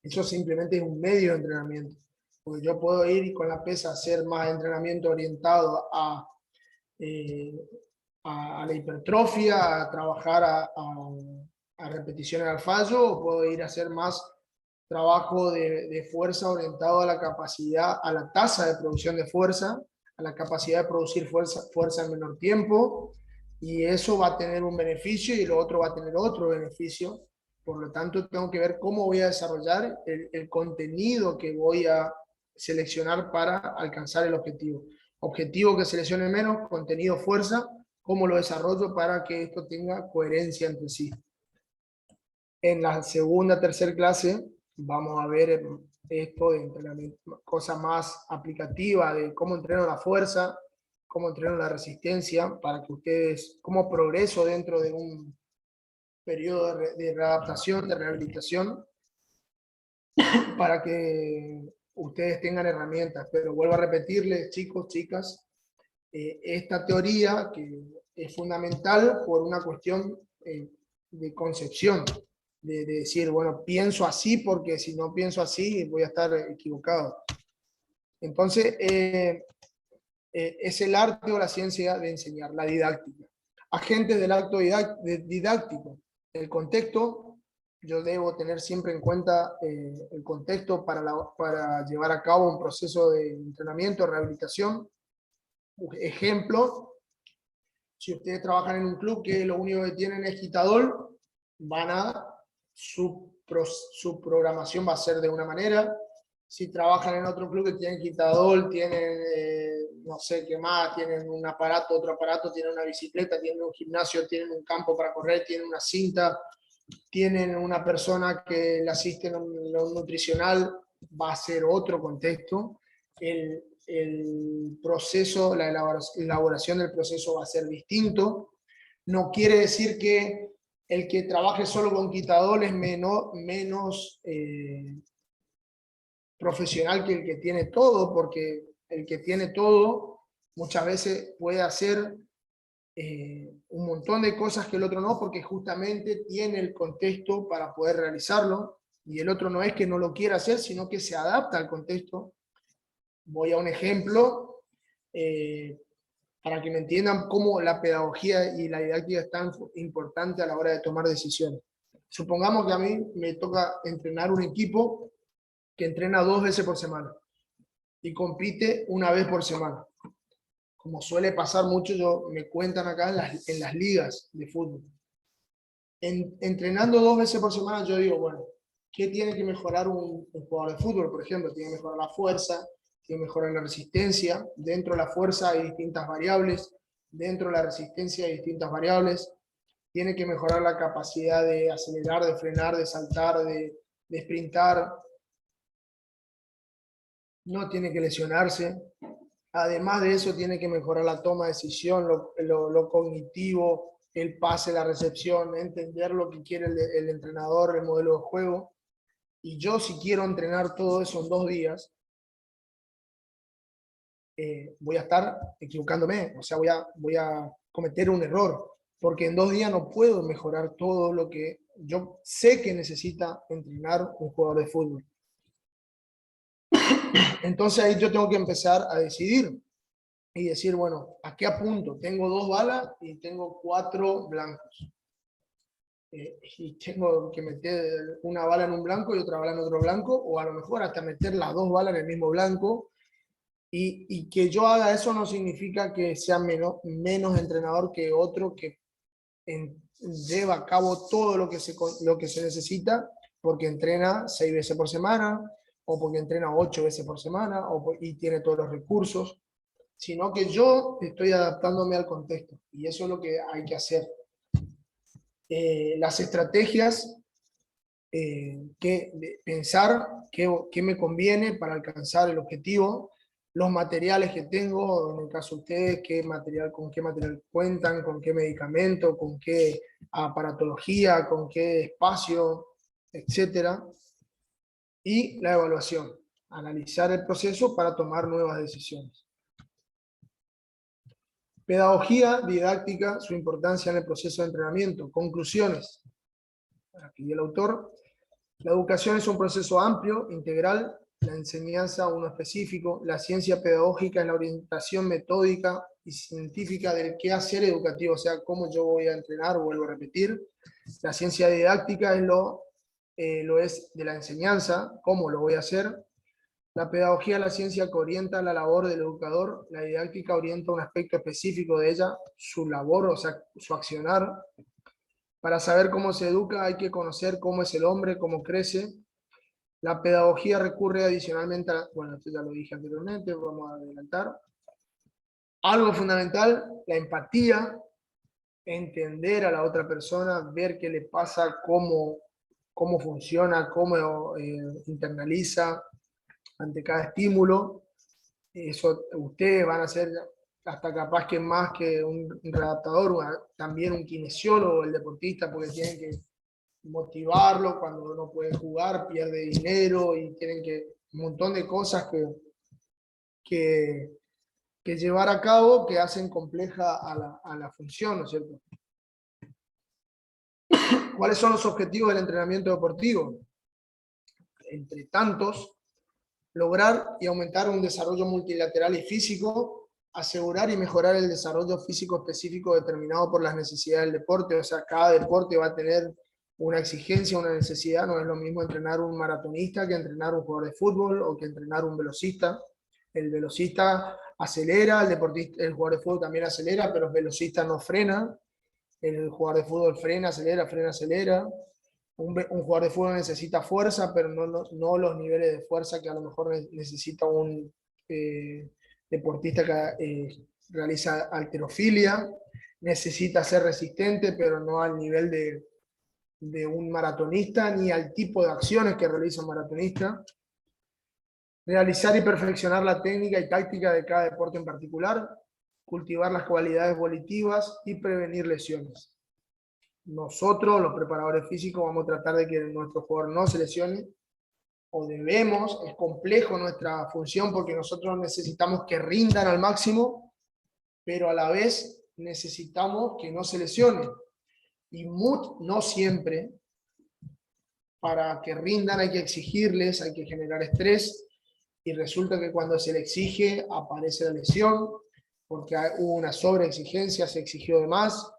Eso simplemente es un medio de entrenamiento. Porque yo puedo ir y con la pesa hacer más entrenamiento orientado a la hipertrofia, a trabajar a repeticiones al fallo, o puedo ir a hacer más trabajo de fuerza orientado a la capacidad, a la tasa de producción de fuerza, a la capacidad de producir fuerza en menor tiempo, y eso va a tener un beneficio y lo otro va a tener otro beneficio. Por lo tanto, tengo que ver cómo voy a desarrollar el contenido que voy a seleccionar para alcanzar el objetivo. Objetivo que seleccione menos, contenido fuerza, cómo lo desarrollo para que esto tenga coherencia entre sí. En la segunda, tercera clase vamos a ver esto de entrenamiento, cosa más aplicativa de cómo entreno la fuerza, cómo entreno la resistencia, para que ustedes, cómo progreso dentro de un periodo de readaptación, de rehabilitación, para que ustedes tengan herramientas. Pero vuelvo a repetirles, chicos, chicas, esta teoría que es fundamental por una cuestión de concepción, de decir, bueno, pienso así porque si no pienso así voy a estar equivocado. Entonces, es el arte o la ciencia de enseñar, la didáctica. Agentes del acto didáctico. El contexto, yo debo tener siempre en cuenta el contexto para llevar a cabo un proceso de entrenamiento, rehabilitación. Ejemplo, si ustedes trabajan en un club que lo único que tienen es quitadol, su programación va a ser de una manera. Si trabajan en otro club que tienen quitadol, tienen no sé qué más, tienen un aparato, otro aparato, tienen una bicicleta, tienen un gimnasio, tienen un campo para correr, tienen una cinta, tienen una persona que le asiste en lo nutricional, va a ser otro contexto. El proceso, la elaboración del proceso va a ser distinto. No quiere decir que el que trabaje solo con quitador es menos profesional que el que tiene todo, porque el que tiene todo muchas veces puede hacer un montón de cosas que el otro no, porque justamente tiene el contexto para poder realizarlo, y el otro no es que no lo quiera hacer, sino que se adapta al contexto. Voy a un ejemplo para que me entiendan cómo la pedagogía y la didáctica es tan importante a la hora de tomar decisiones. Supongamos que a mí me toca entrenar un equipo que entrena 2 veces por semana y compite 1 vez por semana. Como suele pasar mucho, me cuentan acá en las ligas de fútbol. Entrenando 2 veces por semana, yo digo, bueno, ¿qué tiene que mejorar un jugador de fútbol? Por ejemplo, tiene que mejorar la fuerza, tiene que mejorar la resistencia. Dentro de la fuerza hay distintas variables, dentro de la resistencia hay distintas variables. Tiene que mejorar la capacidad de acelerar, de frenar, de saltar, de sprintar. No tiene que lesionarse. Además de eso, tiene que mejorar la toma de decisión, lo cognitivo, el pase, la recepción, entender lo que quiere el entrenador, el modelo de juego. Y yo, si quiero entrenar todo eso en 2 días, voy a estar equivocándome, o sea, voy a cometer un error, porque en 2 días no puedo mejorar todo lo que yo sé que necesita entrenar un jugador de fútbol. Entonces ahí yo tengo que empezar a decidir y decir, bueno, ¿a qué apunto? Tengo 2 balas y tengo 4 blancos. Y tengo que meter una bala en un blanco y otra bala en otro blanco, o a lo mejor hasta meter las 2 balas en el mismo blanco. Y que yo haga eso no significa que sea menos entrenador que otro que lleva a cabo todo lo que se necesita, porque entrena 6 veces por semana, o porque entrena 8 veces por semana, y tiene todos los recursos, sino que yo estoy adaptándome al contexto, y eso es lo que hay que hacer. Las estrategias, pensar qué me conviene para alcanzar el objetivo, los materiales que tengo, en el caso de ustedes, con qué material cuentan, con qué medicamento, con qué aparatología, con qué espacio, etcétera. Y la evaluación, analizar el proceso para tomar nuevas decisiones. Pedagogía didáctica, su importancia en el proceso de entrenamiento. Conclusiones. Aquí el autor. La educación es un proceso amplio, integral, la enseñanza uno específico, la ciencia pedagógica es la orientación metódica y científica del qué hacer educativo, o sea, cómo yo voy a entrenar, vuelvo a repetir. La ciencia didáctica lo es de la enseñanza, cómo lo voy a hacer. La pedagogía es la ciencia que orienta la labor del educador, la didáctica orienta un aspecto específico de ella, su labor, o sea, su accionar. Para saber cómo se educa hay que conocer cómo es el hombre, cómo crece. La pedagogía recurre adicionalmente a, bueno, esto ya lo dije anteriormente, vamos a adelantar. Algo fundamental, la empatía, entender a la otra persona, ver qué le pasa, cómo funciona, cómo internaliza ante cada estímulo. Eso ustedes van a ser hasta capaz que más que un redactador, también un kinesiólogo, el deportista, porque tienen que motivarlo cuando no puede jugar, pierde dinero y tienen un montón de cosas que llevar a cabo que hacen compleja a la función, ¿no es cierto? ¿Cuáles son los objetivos del entrenamiento deportivo? Entre tantos, lograr y aumentar un desarrollo multilateral y físico, asegurar y mejorar el desarrollo físico específico determinado por las necesidades del deporte, o sea, cada deporte va a tener una exigencia, una necesidad, no es lo mismo entrenar un maratonista que entrenar un jugador de fútbol o que entrenar un velocista. El velocista acelera, el jugador de fútbol también acelera, pero el velocista no frena, el jugador de fútbol frena, acelera. Un jugador de fútbol necesita fuerza, pero no los niveles de fuerza que a lo mejor necesita deportista que realiza halterofilia, necesita ser resistente, pero no al nivel de un maratonista, ni al tipo de acciones que realiza un maratonista. Realizar y perfeccionar la técnica y táctica de cada deporte en particular, cultivar las cualidades volitivas y prevenir lesiones. Nosotros, los preparadores físicos, vamos a tratar de que nuestro jugador no se lesione, o debemos, es complejo nuestra función porque nosotros necesitamos que rindan al máximo, pero a la vez necesitamos que no se lesionen. Y no siempre, para que rindan hay que exigirles, hay que generar estrés, y resulta que cuando se le exige aparece la lesión, porque hubo una sobreexigencia, se exigió de más,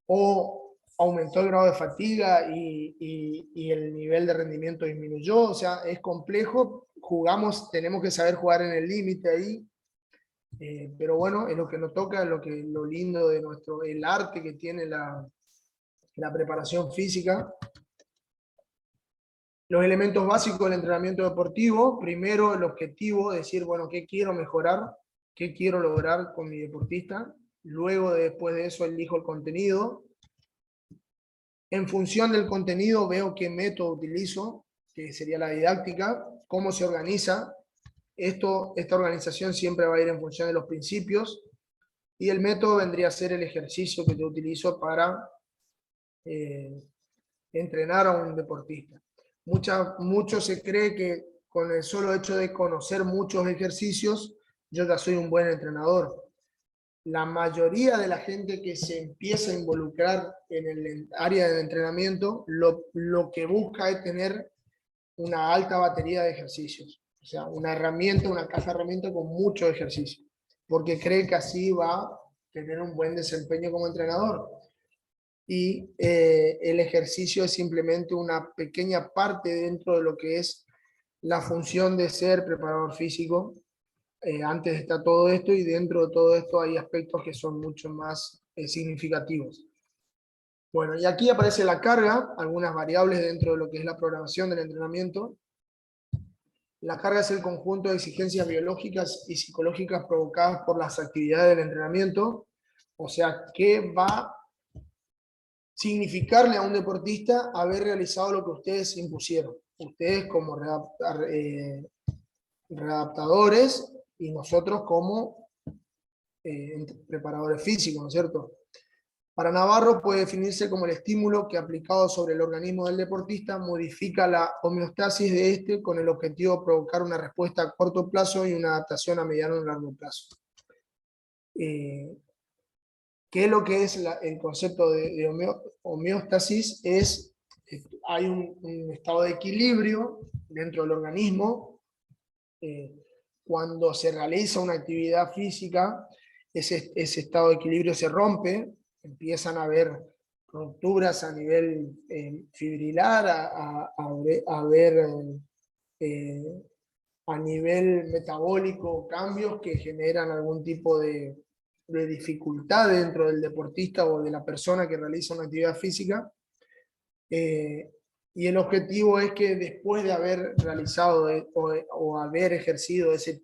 o aumentó el grado de fatiga y el nivel de rendimiento disminuyó. O sea, es complejo, tenemos que saber jugar en el límite ahí, pero bueno, es lo que nos toca, es lo lindo de el arte que tiene la preparación física. Los elementos básicos del entrenamiento deportivo: primero, el objetivo, decir, bueno, ¿qué quiero mejorar? ¿Qué quiero lograr con mi deportista? Luego, después de eso, elijo el contenido. En función del contenido, veo qué método utilizo, que sería la didáctica, cómo se organiza. Esta organización siempre va a ir en función de los principios, y el método vendría a ser el ejercicio que yo utilizo para entrenar a un deportista. Mucho se cree que con el solo hecho de conocer muchos ejercicios, yo ya soy un buen entrenador. La mayoría de la gente que se empieza a involucrar en el área de entrenamiento, lo que busca es tener una alta batería de ejercicios. O sea, una caja de herramientas con mucho ejercicio, porque cree que así va a tener un buen desempeño como entrenador. Y el ejercicio es simplemente una pequeña parte dentro de lo que es la función de ser preparador físico. Antes está todo esto, y dentro de todo esto hay aspectos que son mucho más significativos. Bueno, y aquí aparece la carga, algunas variables dentro de lo que es la programación del entrenamiento. La carga es el conjunto de exigencias biológicas y psicológicas provocadas por las actividades del entrenamiento. O sea, ¿qué va a significarle a un deportista haber realizado lo que ustedes impusieron? Ustedes como readaptadores y nosotros como preparadores físicos, ¿no es cierto? Para Navarro puede definirse como el estímulo que, aplicado sobre el organismo del deportista, modifica la homeostasis de este con el objetivo de provocar una respuesta a corto plazo y una adaptación a mediano y largo plazo. ¿Qué es lo que es el concepto de homeostasis? Hay un estado de equilibrio dentro del organismo. Cuando se realiza una actividad física, ese estado de equilibrio se rompe, empiezan a haber rupturas a nivel fibrilar, a nivel metabólico, cambios que generan algún tipo de dificultad dentro del deportista o de la persona que realiza una actividad física. Y el objetivo es que después de haber realizado o haber ejercido ese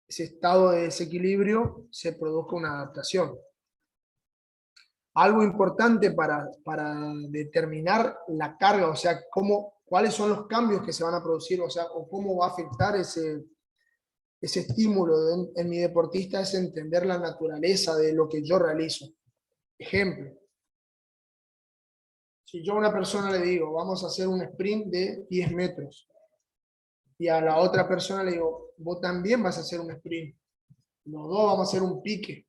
estado de desequilibrio, se produzca una adaptación. Algo importante para determinar la carga, o sea, cuáles son los cambios que se van a producir, o sea, o cómo va a afectar ese estímulo en mi deportista, es entender la naturaleza de lo que yo realizo. Ejemplo: si yo a una persona le digo, vamos a hacer un sprint de 10 metros, y a la otra persona le digo, vos también vas a hacer un sprint, los dos vamos a hacer un pique,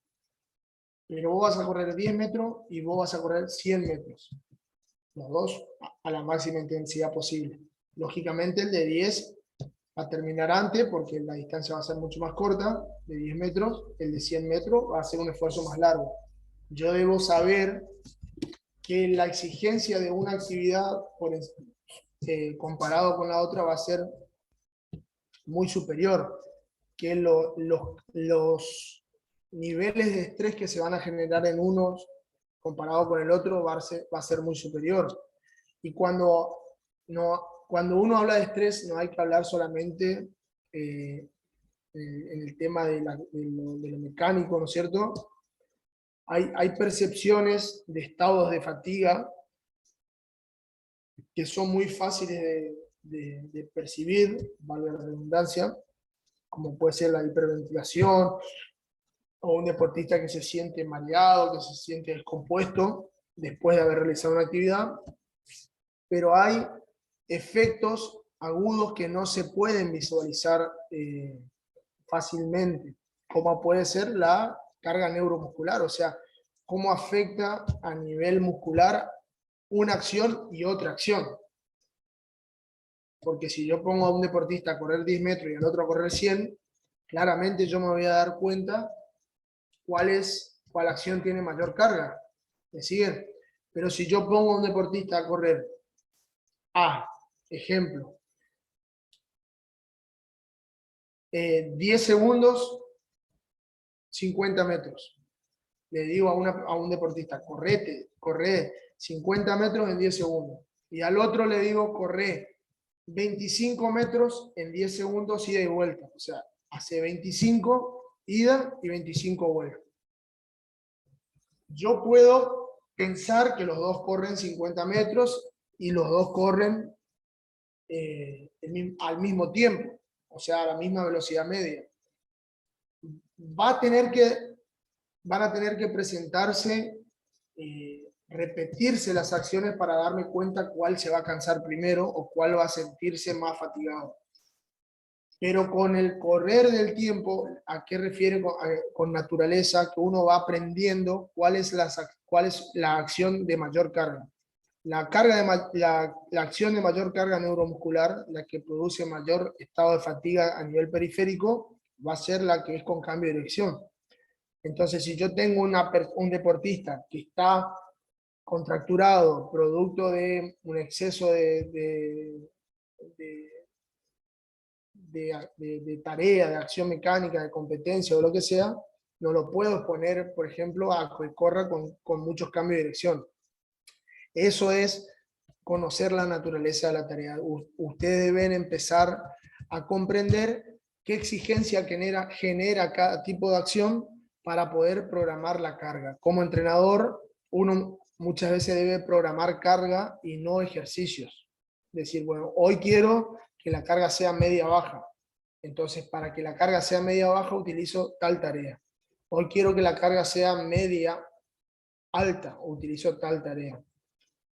pero vos vas a correr 10 metros y vos vas a correr 100 metros, los dos a la máxima intensidad posible. Lógicamente el de 10 va a terminar antes porque la distancia va a ser mucho más corta, de 10 metros, el de 100 metros va a ser un esfuerzo más largo. Yo debo saber que la exigencia de una actividad comparado con la otra va a ser muy superior, que los niveles de estrés que se van a generar en unos comparado con el otro va a ser muy superior. Y cuando uno habla de estrés, no hay que hablar solamente en el tema de lo mecánico, ¿no es cierto? Hay percepciones de estados de fatiga que son muy fáciles de percibir, valga la redundancia, como puede ser la hiperventilación, o un deportista que se siente mareado, que se siente descompuesto después de haber realizado una actividad, pero hay efectos agudos que no se pueden visualizar fácilmente, como puede ser la carga neuromuscular, o sea, cómo afecta a nivel muscular una acción y otra acción. Porque si yo pongo a un deportista a correr 10 metros y al otro a correr 100, claramente yo me voy a dar cuenta cuál acción tiene mayor carga. ¿Me siguen? Pero si yo pongo a un deportista a correr ejemplo, 10 segundos, 50 metros. Le digo a un deportista, corre 50 metros en 10 segundos. Y al otro le digo, corre 25 metros en 10 segundos ida y vuelta. O sea, hace 25 ida y 25 vuelta. Yo puedo pensar que los dos corren 50 metros y los dos corren al mismo tiempo, o sea, a la misma velocidad media. Van a tener que presentarse, repetirse las acciones para darme cuenta cuál se va a cansar primero o cuál va a sentirse más fatigado. Pero con el correr del tiempo, ¿a qué refiere con naturaleza? Que uno va aprendiendo cuál es la acción de mayor carga. La acción de mayor carga neuromuscular, la que produce mayor estado de fatiga a nivel periférico, va a ser la que es con cambio de dirección. Entonces, si yo tengo un deportista que está contracturado, producto de un exceso de tarea, de acción mecánica, de competencia o lo que sea, no lo puedo exponer, por ejemplo, a que corra con muchos cambios de dirección. Eso es conocer la naturaleza de la tarea. Ustedes deben empezar a comprender qué exigencia genera cada tipo de acción para poder programar la carga. Como entrenador, uno muchas veces debe programar carga y no ejercicios. Decir, bueno, hoy quiero que la carga sea media-baja. Entonces, para que la carga sea media-baja, utilizo tal tarea. Hoy quiero que la carga sea media-alta, utilizo tal tarea.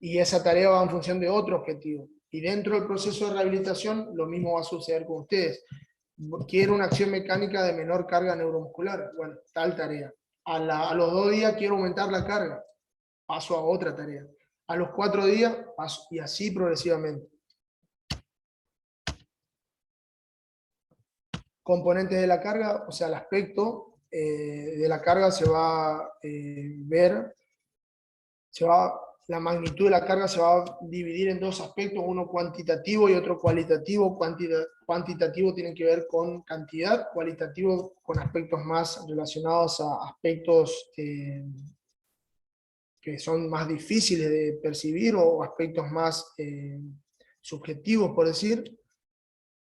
Y esa tarea va en función de otro objetivo. Y dentro del proceso de rehabilitación, lo mismo va a suceder con ustedes. Quiero una acción mecánica de menor carga neuromuscular. Bueno, tal tarea. A los 2 días quiero aumentar la carga. Paso a otra tarea. A los 4 días, paso, y así progresivamente. Componentes de la carga, o sea, el aspecto de la carga se va a ver, la magnitud de la carga se va a dividir en 2 aspectos, uno cuantitativo y otro cualitativo. Cuantitativo tiene que ver con cantidad, cualitativo con aspectos más relacionados a aspectos que son más difíciles de percibir o aspectos más subjetivos, por decir.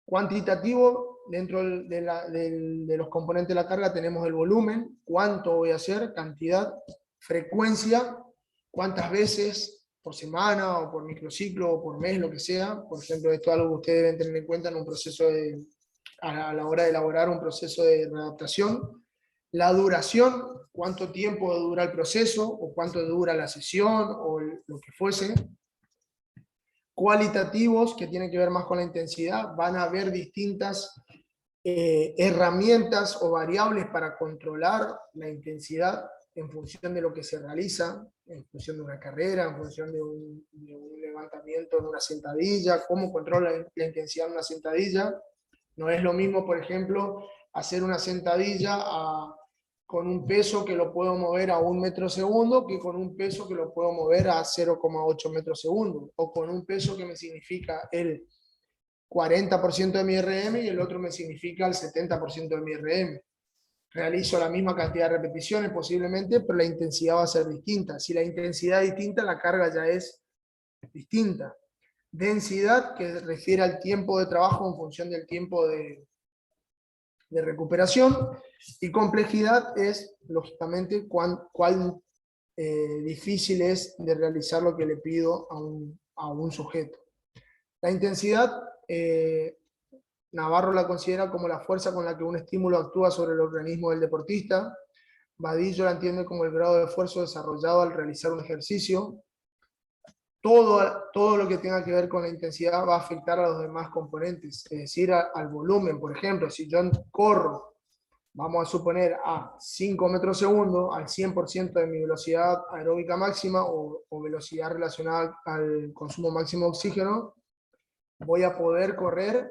Cuantitativo, dentro de los componentes de la carga tenemos el volumen, cuánto voy a hacer, cantidad, frecuencia, cuántas veces por semana o por microciclo o por mes, lo que sea. Por ejemplo, esto es algo que ustedes deben tener en cuenta en un proceso a la hora de elaborar un proceso de readaptación. La duración, cuánto tiempo dura el proceso o cuánto dura la sesión o lo que fuese. Cualitativos, que tienen que ver más con la intensidad, van a haber distintas herramientas o variables para controlar la intensidad en función de lo que se realiza, en función de una carrera, en función de un levantamiento en una sentadilla, cómo controla la intensidad en una sentadilla. No es lo mismo, por ejemplo, hacer una sentadilla con un peso que lo puedo mover a 1 metro segundo que con un peso que lo puedo mover a 0,8 metros segundo, o con un peso que me significa el 40% de mi RM y el otro me significa el 70% de mi RM. Realizo la misma cantidad de repeticiones posiblemente, pero la intensidad va a ser distinta. Si la intensidad es distinta, la carga ya es distinta. Densidad, que refiere al tiempo de trabajo en función del tiempo de de recuperación, y complejidad es, lógicamente, cuán difícil es de realizar lo que le pido a un sujeto. La intensidad, Navarro la considera como la fuerza con la que un estímulo actúa sobre el organismo del deportista. Vadillo la entiende como el grado de esfuerzo desarrollado al realizar un ejercicio. Todo lo que tenga que ver con la intensidad va a afectar a los demás componentes, es decir, al volumen. Por ejemplo, si yo corro, vamos a suponer, a 5 metros segundo, al 100% de mi velocidad aeróbica máxima o velocidad relacionada al consumo máximo de oxígeno, voy a poder correr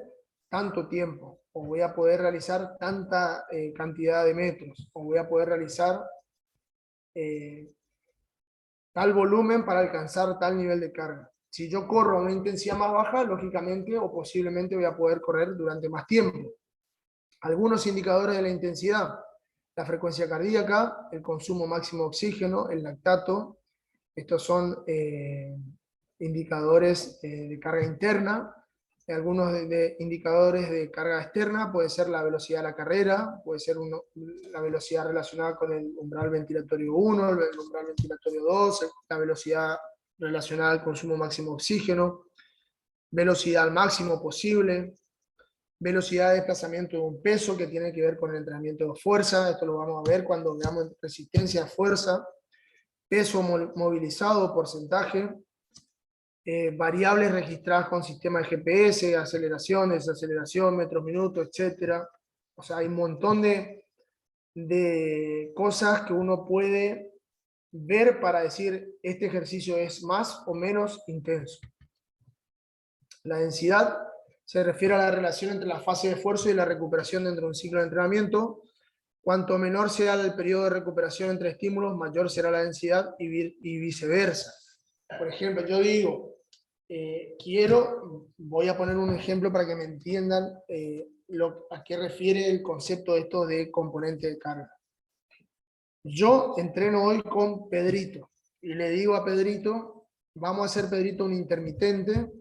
tanto tiempo, o voy a poder realizar tanta cantidad de metros, o voy a poder realizar tal volumen para alcanzar tal nivel de carga. Si yo corro a una intensidad más baja, lógicamente o posiblemente voy a poder correr durante más tiempo. Algunos indicadores de la intensidad: la frecuencia cardíaca, el consumo máximo de oxígeno, el lactato. Estos son indicadores de carga interna. Algunos de indicadores de carga externa puede ser la velocidad de la carrera, puede ser la velocidad relacionada con el umbral ventilatorio 1, el umbral ventilatorio 2, la velocidad relacionada al consumo máximo de oxígeno, velocidad al máximo posible, velocidad de desplazamiento de un peso que tiene que ver con el entrenamiento de fuerza. Esto lo vamos a ver cuando veamos resistencia a fuerza, peso movilizado, porcentaje, variables registradas con sistema de GPS, aceleración, desaceleración, metros minutos, etc. O sea, hay un montón de cosas que uno puede ver para decir este ejercicio es más o menos intenso. La densidad se refiere a la relación entre la fase de esfuerzo y la recuperación dentro de un ciclo de entrenamiento. Cuanto menor sea el periodo de recuperación entre estímulos, mayor será la densidad y viceversa. Por ejemplo, yo digo, voy a poner un ejemplo para que me entiendan a qué refiere el concepto de esto de componente de carga. Yo entreno hoy con Pedrito y le digo a Pedrito, vamos a hacer, Pedrito, un intermitente.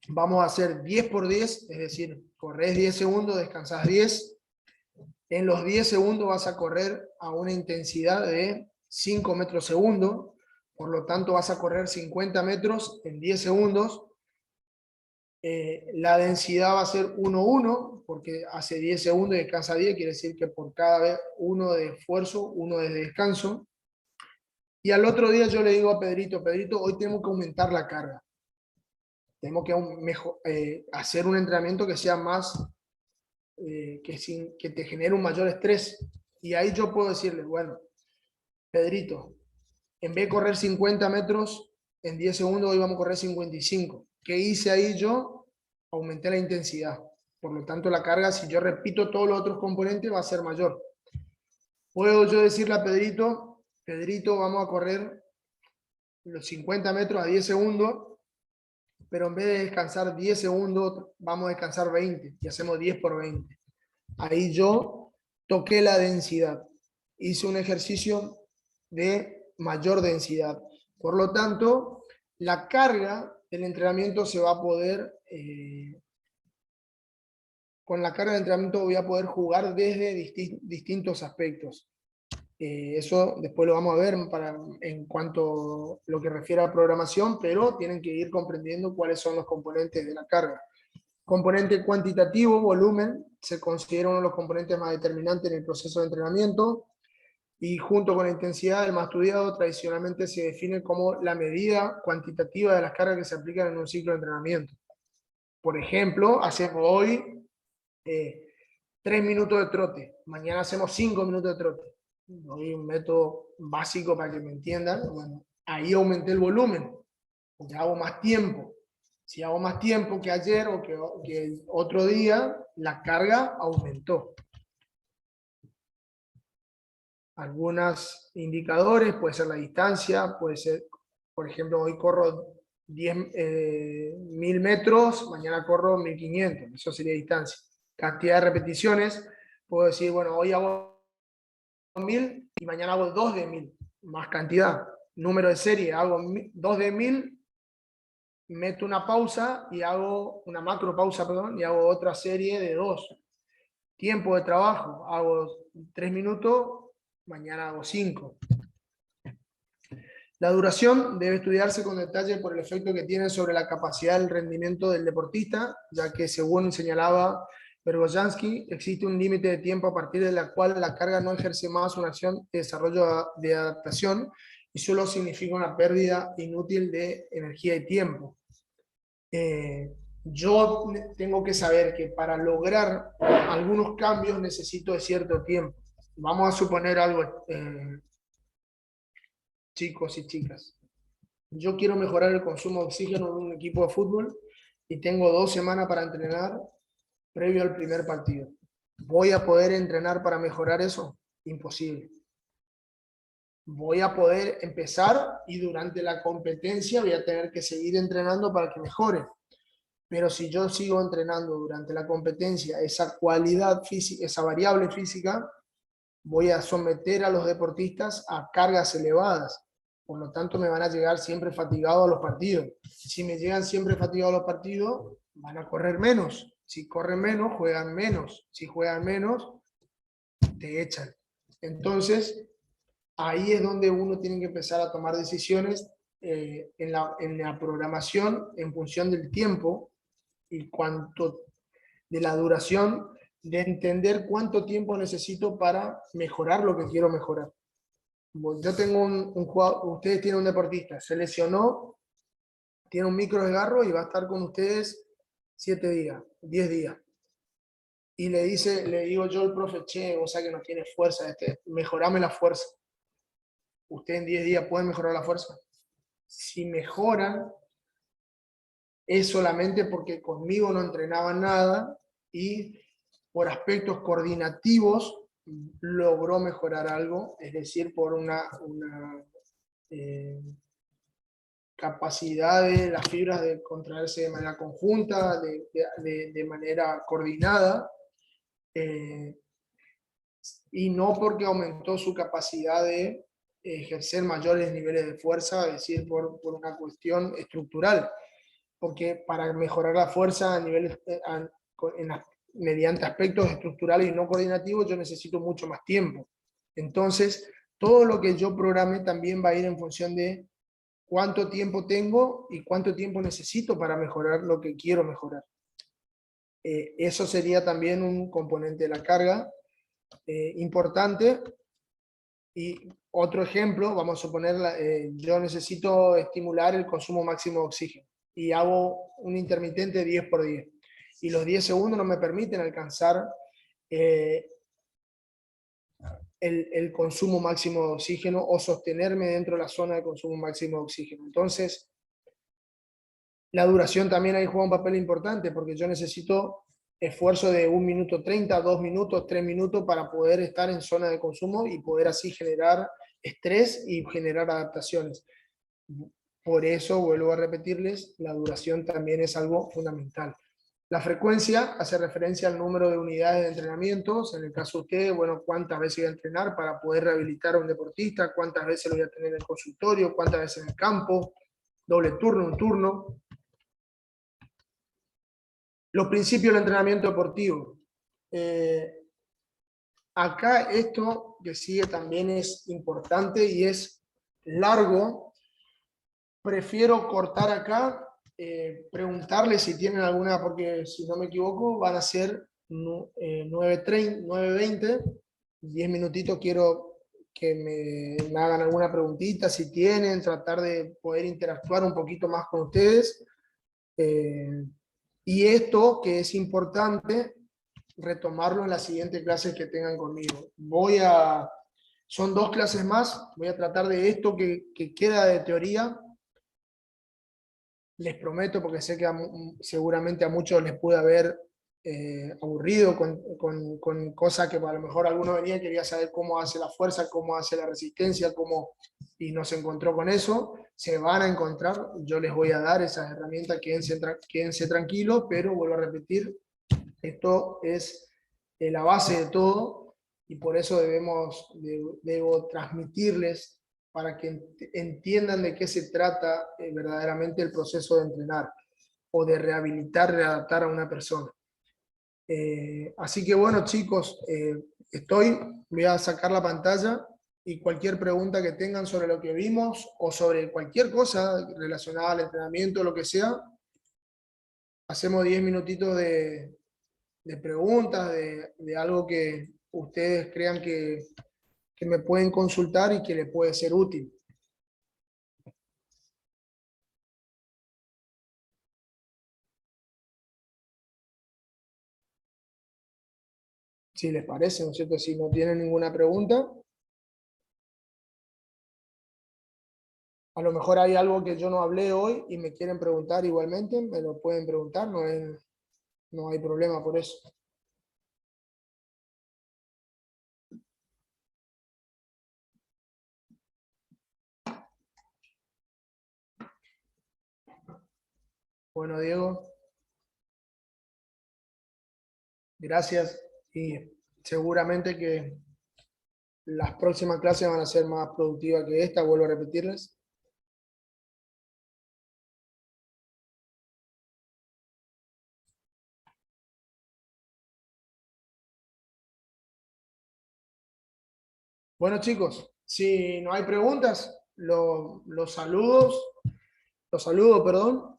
Vamos a hacer 10 por 10, es decir, corres 10 segundos, descansas 10. En los 10 segundos vas a correr a una intensidad de 5 metros segundo, por lo tanto vas a correr 50 metros en 10 segundos. La densidad va a ser 1-1, porque hace 10 segundos y descansa 10, quiere decir que por cada vez 1 de esfuerzo, 1 de descanso. Y al otro día yo le digo a Pedrito, Pedrito, hoy tenemos que aumentar la carga. Tenemos que hacer un entrenamiento que sea más, que te genere un mayor estrés. Y ahí yo puedo decirle, bueno, Pedrito, en vez de correr 50 metros en 10 segundos, hoy vamos a correr 55. ¿Qué hice ahí yo? Aumenté la intensidad. Por lo tanto, la carga, si yo repito todos los otros componentes, va a ser mayor. Puedo yo decirle a Pedrito, Pedrito, vamos a correr los 50 metros a 10 segundos, pero en vez de descansar 10 segundos, vamos a descansar 20 y hacemos 10 por 20. Ahí yo toqué la densidad. Hice un ejercicio de mayor densidad. Por lo tanto, la carga del entrenamiento se va a poder, con la carga del entrenamiento voy a poder jugar desde distintos aspectos. Eso después lo vamos a ver en cuanto a lo que refiere a programación, pero tienen que ir comprendiendo cuáles son los componentes de la carga. Componente cuantitativo, volumen, se considera uno de los componentes más determinantes en el proceso de entrenamiento, y junto con la intensidad, el más estudiado, tradicionalmente se define como la medida cuantitativa de las cargas que se aplican en un ciclo de entrenamiento. Por ejemplo, hacemos hoy 3 minutos de trote, mañana hacemos 5 minutos de trote. Doy un método básico para que me entiendan. Bueno, ahí aumenté el volumen, porque hago más tiempo. Si hago más tiempo que ayer o que otro día, la carga aumentó. Algunos indicadores, puede ser la distancia, puede ser, por ejemplo, hoy corro 1000 metros, mañana corro 1500, eso sería distancia. Cantidad de repeticiones, puedo decir, bueno, hoy hago 1000 y mañana hago 2 de 1000, más cantidad. Número de serie, hago 2 de 1000, meto una pausa y hago una macro pausa, perdón, y hago otra serie de 2. Tiempo de trabajo, hago 3 minutos, mañana hago 5. La duración debe estudiarse con detalle por el efecto que tiene sobre la capacidad del rendimiento del deportista, ya que según señalaba Bergoyansky, existe un límite de tiempo a partir de la cual la carga no ejerce más una acción de desarrollo de adaptación y solo significa una pérdida inútil de energía y tiempo. Yo tengo que saber que para lograr algunos cambios necesito de cierto tiempo. Vamos a suponer algo, chicos y chicas. Yo quiero mejorar el consumo de oxígeno en un equipo de fútbol y tengo 2 semanas para entrenar previo al primer partido. ¿Voy a poder entrenar para mejorar eso? Imposible. Voy a poder empezar y durante la competencia voy a tener que seguir entrenando para que mejore. Pero si yo sigo entrenando durante la competencia esa cualidad física, esa variable física, voy a someter a los deportistas a cargas elevadas. Por lo tanto, me van a llegar siempre fatigados a los partidos. Si me llegan siempre fatigados a los partidos, van a correr menos. Si corren menos, juegan menos. Si juegan menos, te echan. Entonces, ahí es donde uno tiene que empezar a tomar decisiones en la programación en función del tiempo y cuánto de la duración, de entender cuánto tiempo necesito para mejorar lo que quiero mejorar. Yo tengo un jugador, ustedes tienen un deportista, se lesionó, tiene un micro desgarro y va a estar con ustedes 7 días, 10 días. Y le digo yo al profe, che, o sea que no tiene fuerza, mejorame la fuerza. ¿Ustedes en 10 días pueden mejorar la fuerza? Si mejoran, es solamente porque conmigo no entrenaban nada y por aspectos coordinativos logró mejorar algo, es decir, por una capacidad de las fibras de contraerse de manera conjunta, de manera coordinada, y no porque aumentó su capacidad de ejercer mayores niveles de fuerza, es decir, por una cuestión estructural, porque para mejorar la fuerza a niveles, mediante aspectos estructurales y no coordinativos, yo necesito mucho más tiempo. Entonces, todo lo que yo programe también va a ir en función de cuánto tiempo tengo y cuánto tiempo necesito para mejorar lo que quiero mejorar. Eso sería también un componente de la carga importante. Y otro ejemplo, vamos a suponer, yo necesito estimular el consumo máximo de oxígeno y hago un intermitente 10 por 10. Y los 10 segundos no me permiten alcanzar el consumo máximo de oxígeno o sostenerme dentro de la zona de consumo máximo de oxígeno. Entonces, la duración también ahí juega un papel importante porque yo necesito esfuerzo de 1 minuto 30, 2 minutos, 3 minutos para poder estar en zona de consumo y poder así generar estrés y generar adaptaciones. Por eso, vuelvo a repetirles, la duración también es algo fundamental. La frecuencia hace referencia al número de unidades de entrenamientos. En el caso de ustedes, bueno, cuántas veces voy a entrenar para poder rehabilitar a un deportista, cuántas veces lo voy a tener en el consultorio, cuántas veces en el campo, doble turno, un turno. Los principios del entrenamiento deportivo. Acá esto que sigue también es importante y es largo. Prefiero cortar acá, preguntarles si tienen alguna, porque si no me equivoco van a ser 9:30, 9:20, 10 minutitos. Quiero que me hagan alguna preguntita si tienen, tratar de poder interactuar un poquito más con ustedes. Y esto que es importante, retomarlo en las siguientes clases que tengan conmigo. Son 2 clases más, voy a tratar de esto que queda de teoría. Les prometo, porque sé que seguramente a muchos les puede haber aburrido con cosas que a lo mejor alguno venía y quería saber cómo hace la fuerza, cómo hace la resistencia, y no se encontró con eso. Se van a encontrar, yo les voy a dar esas herramientas, quédense tranquilos, pero vuelvo a repetir, esto es la base de todo y por eso debo transmitirles para que entiendan de qué se trata verdaderamente el proceso de entrenar o de rehabilitar, readaptar a una persona. Así que bueno, chicos, voy a sacar la pantalla y cualquier pregunta que tengan sobre lo que vimos o sobre cualquier cosa relacionada al entrenamiento, lo que sea, hacemos 10 minutitos de preguntas, de algo que ustedes crean que me pueden consultar y que les puede ser útil. Si les parece, ¿no es cierto? Si no tienen ninguna pregunta, a lo mejor hay algo que yo no hablé hoy y me quieren preguntar igualmente, me lo pueden preguntar, no hay problema por eso. Bueno, Diego, gracias y seguramente que las próximas clases van a ser más productivas que esta, vuelvo a repetirles. Bueno, chicos, si no hay preguntas, los saludo, perdón.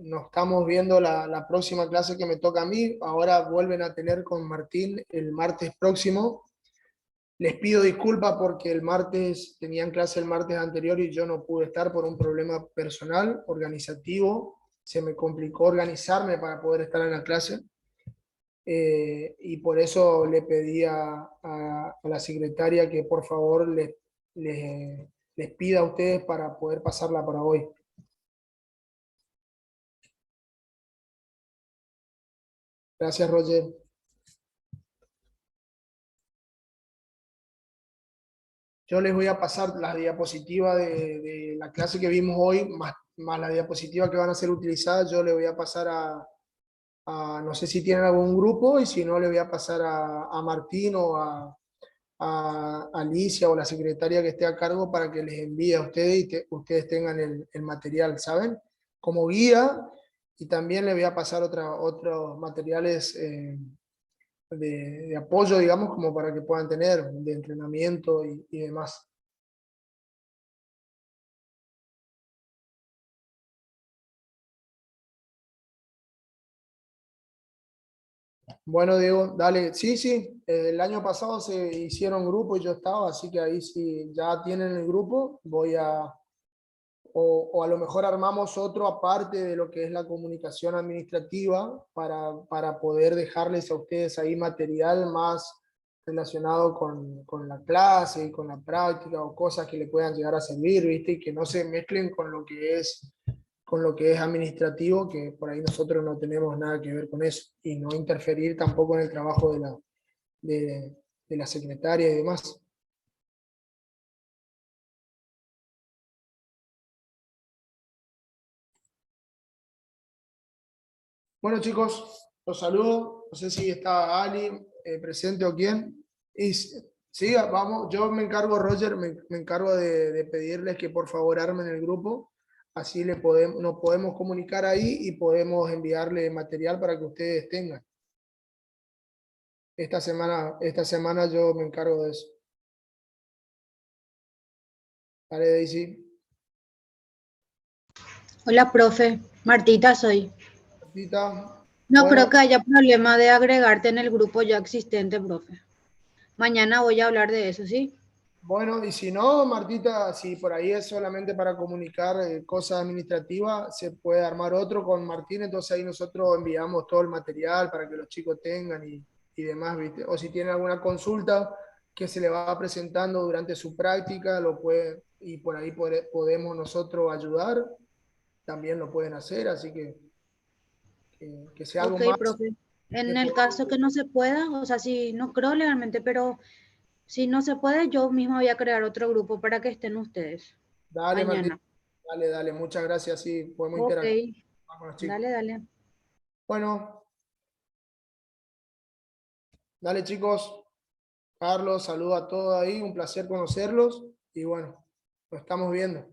Nos estamos viendo la próxima clase que me toca a mí. Ahora vuelven a tener con Martín el martes próximo. Les pido disculpas porque el martes tenían clase el martes anterior y yo no pude estar por un problema personal, organizativo. Se me complicó organizarme para poder estar en la clase. Y por eso le pedí a la secretaria que por favor les pida a ustedes para poder pasarla para hoy. Gracias, Roger. Yo les voy a pasar las diapositivas de la clase que vimos hoy, más la diapositiva que van a ser utilizadas, yo le voy a pasar no sé si tienen algún grupo, y si no, le voy a pasar a Martín o a Alicia o la secretaria que esté a cargo para que les envíe a ustedes y ustedes tengan el material, ¿saben? Como guía, y también le voy a pasar otros materiales de apoyo, digamos, como para que puedan tener, de entrenamiento y demás. Bueno, Diego, dale. Sí, sí, el año pasado se hicieron grupos y yo estaba, así que ahí si ya tienen el grupo, o a lo mejor armamos otro aparte de lo que es la comunicación administrativa para poder dejarles a ustedes ahí material más relacionado con la clase y con la práctica o cosas que le puedan llegar a servir, ¿viste? Y que no se mezclen con lo que es administrativo, que por ahí nosotros no tenemos nada que ver con eso, y no interferir tampoco en el trabajo de la secretaria y demás. Bueno, chicos, los saludo. No sé si está Ali presente o quién. Y sí, vamos, yo me encargo, Roger, me encargo de pedirles que por favor armen el grupo. Así nos podemos comunicar ahí y podemos enviarle material para que ustedes tengan. Esta semana yo me encargo de eso. Dale, Daisy. Hola, profe. Martita soy. Martita. No Bueno, creo que haya problema de agregarte en el grupo ya existente, profe. Mañana voy a hablar de eso, ¿sí? bueno, y si no, Martita, si por ahí es solamente para comunicar cosas administrativas, se puede armar otro con Martín, entonces ahí nosotros enviamos todo el material para que los chicos tengan y demás, ¿viste? O si tienen alguna consulta que se le va presentando durante su práctica, lo puede, y por ahí podemos nosotros ayudar, también lo pueden hacer, así que sea algo Ok, más profe. que En el podamos. caso que no se pueda, o sea, si no creo legalmente, pero si no se puede, yo misma voy a crear otro grupo para que estén ustedes Dale, Martín, mañana. dale, muchas gracias, sí, podemos Ok, interactuar con los chicos. dale. Bueno, dale chicos, Carlos, saludo a todos ahí, un placer conocerlos. y bueno, lo estamos viendo.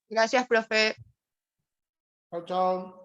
Gracias, profe. Chao, chao.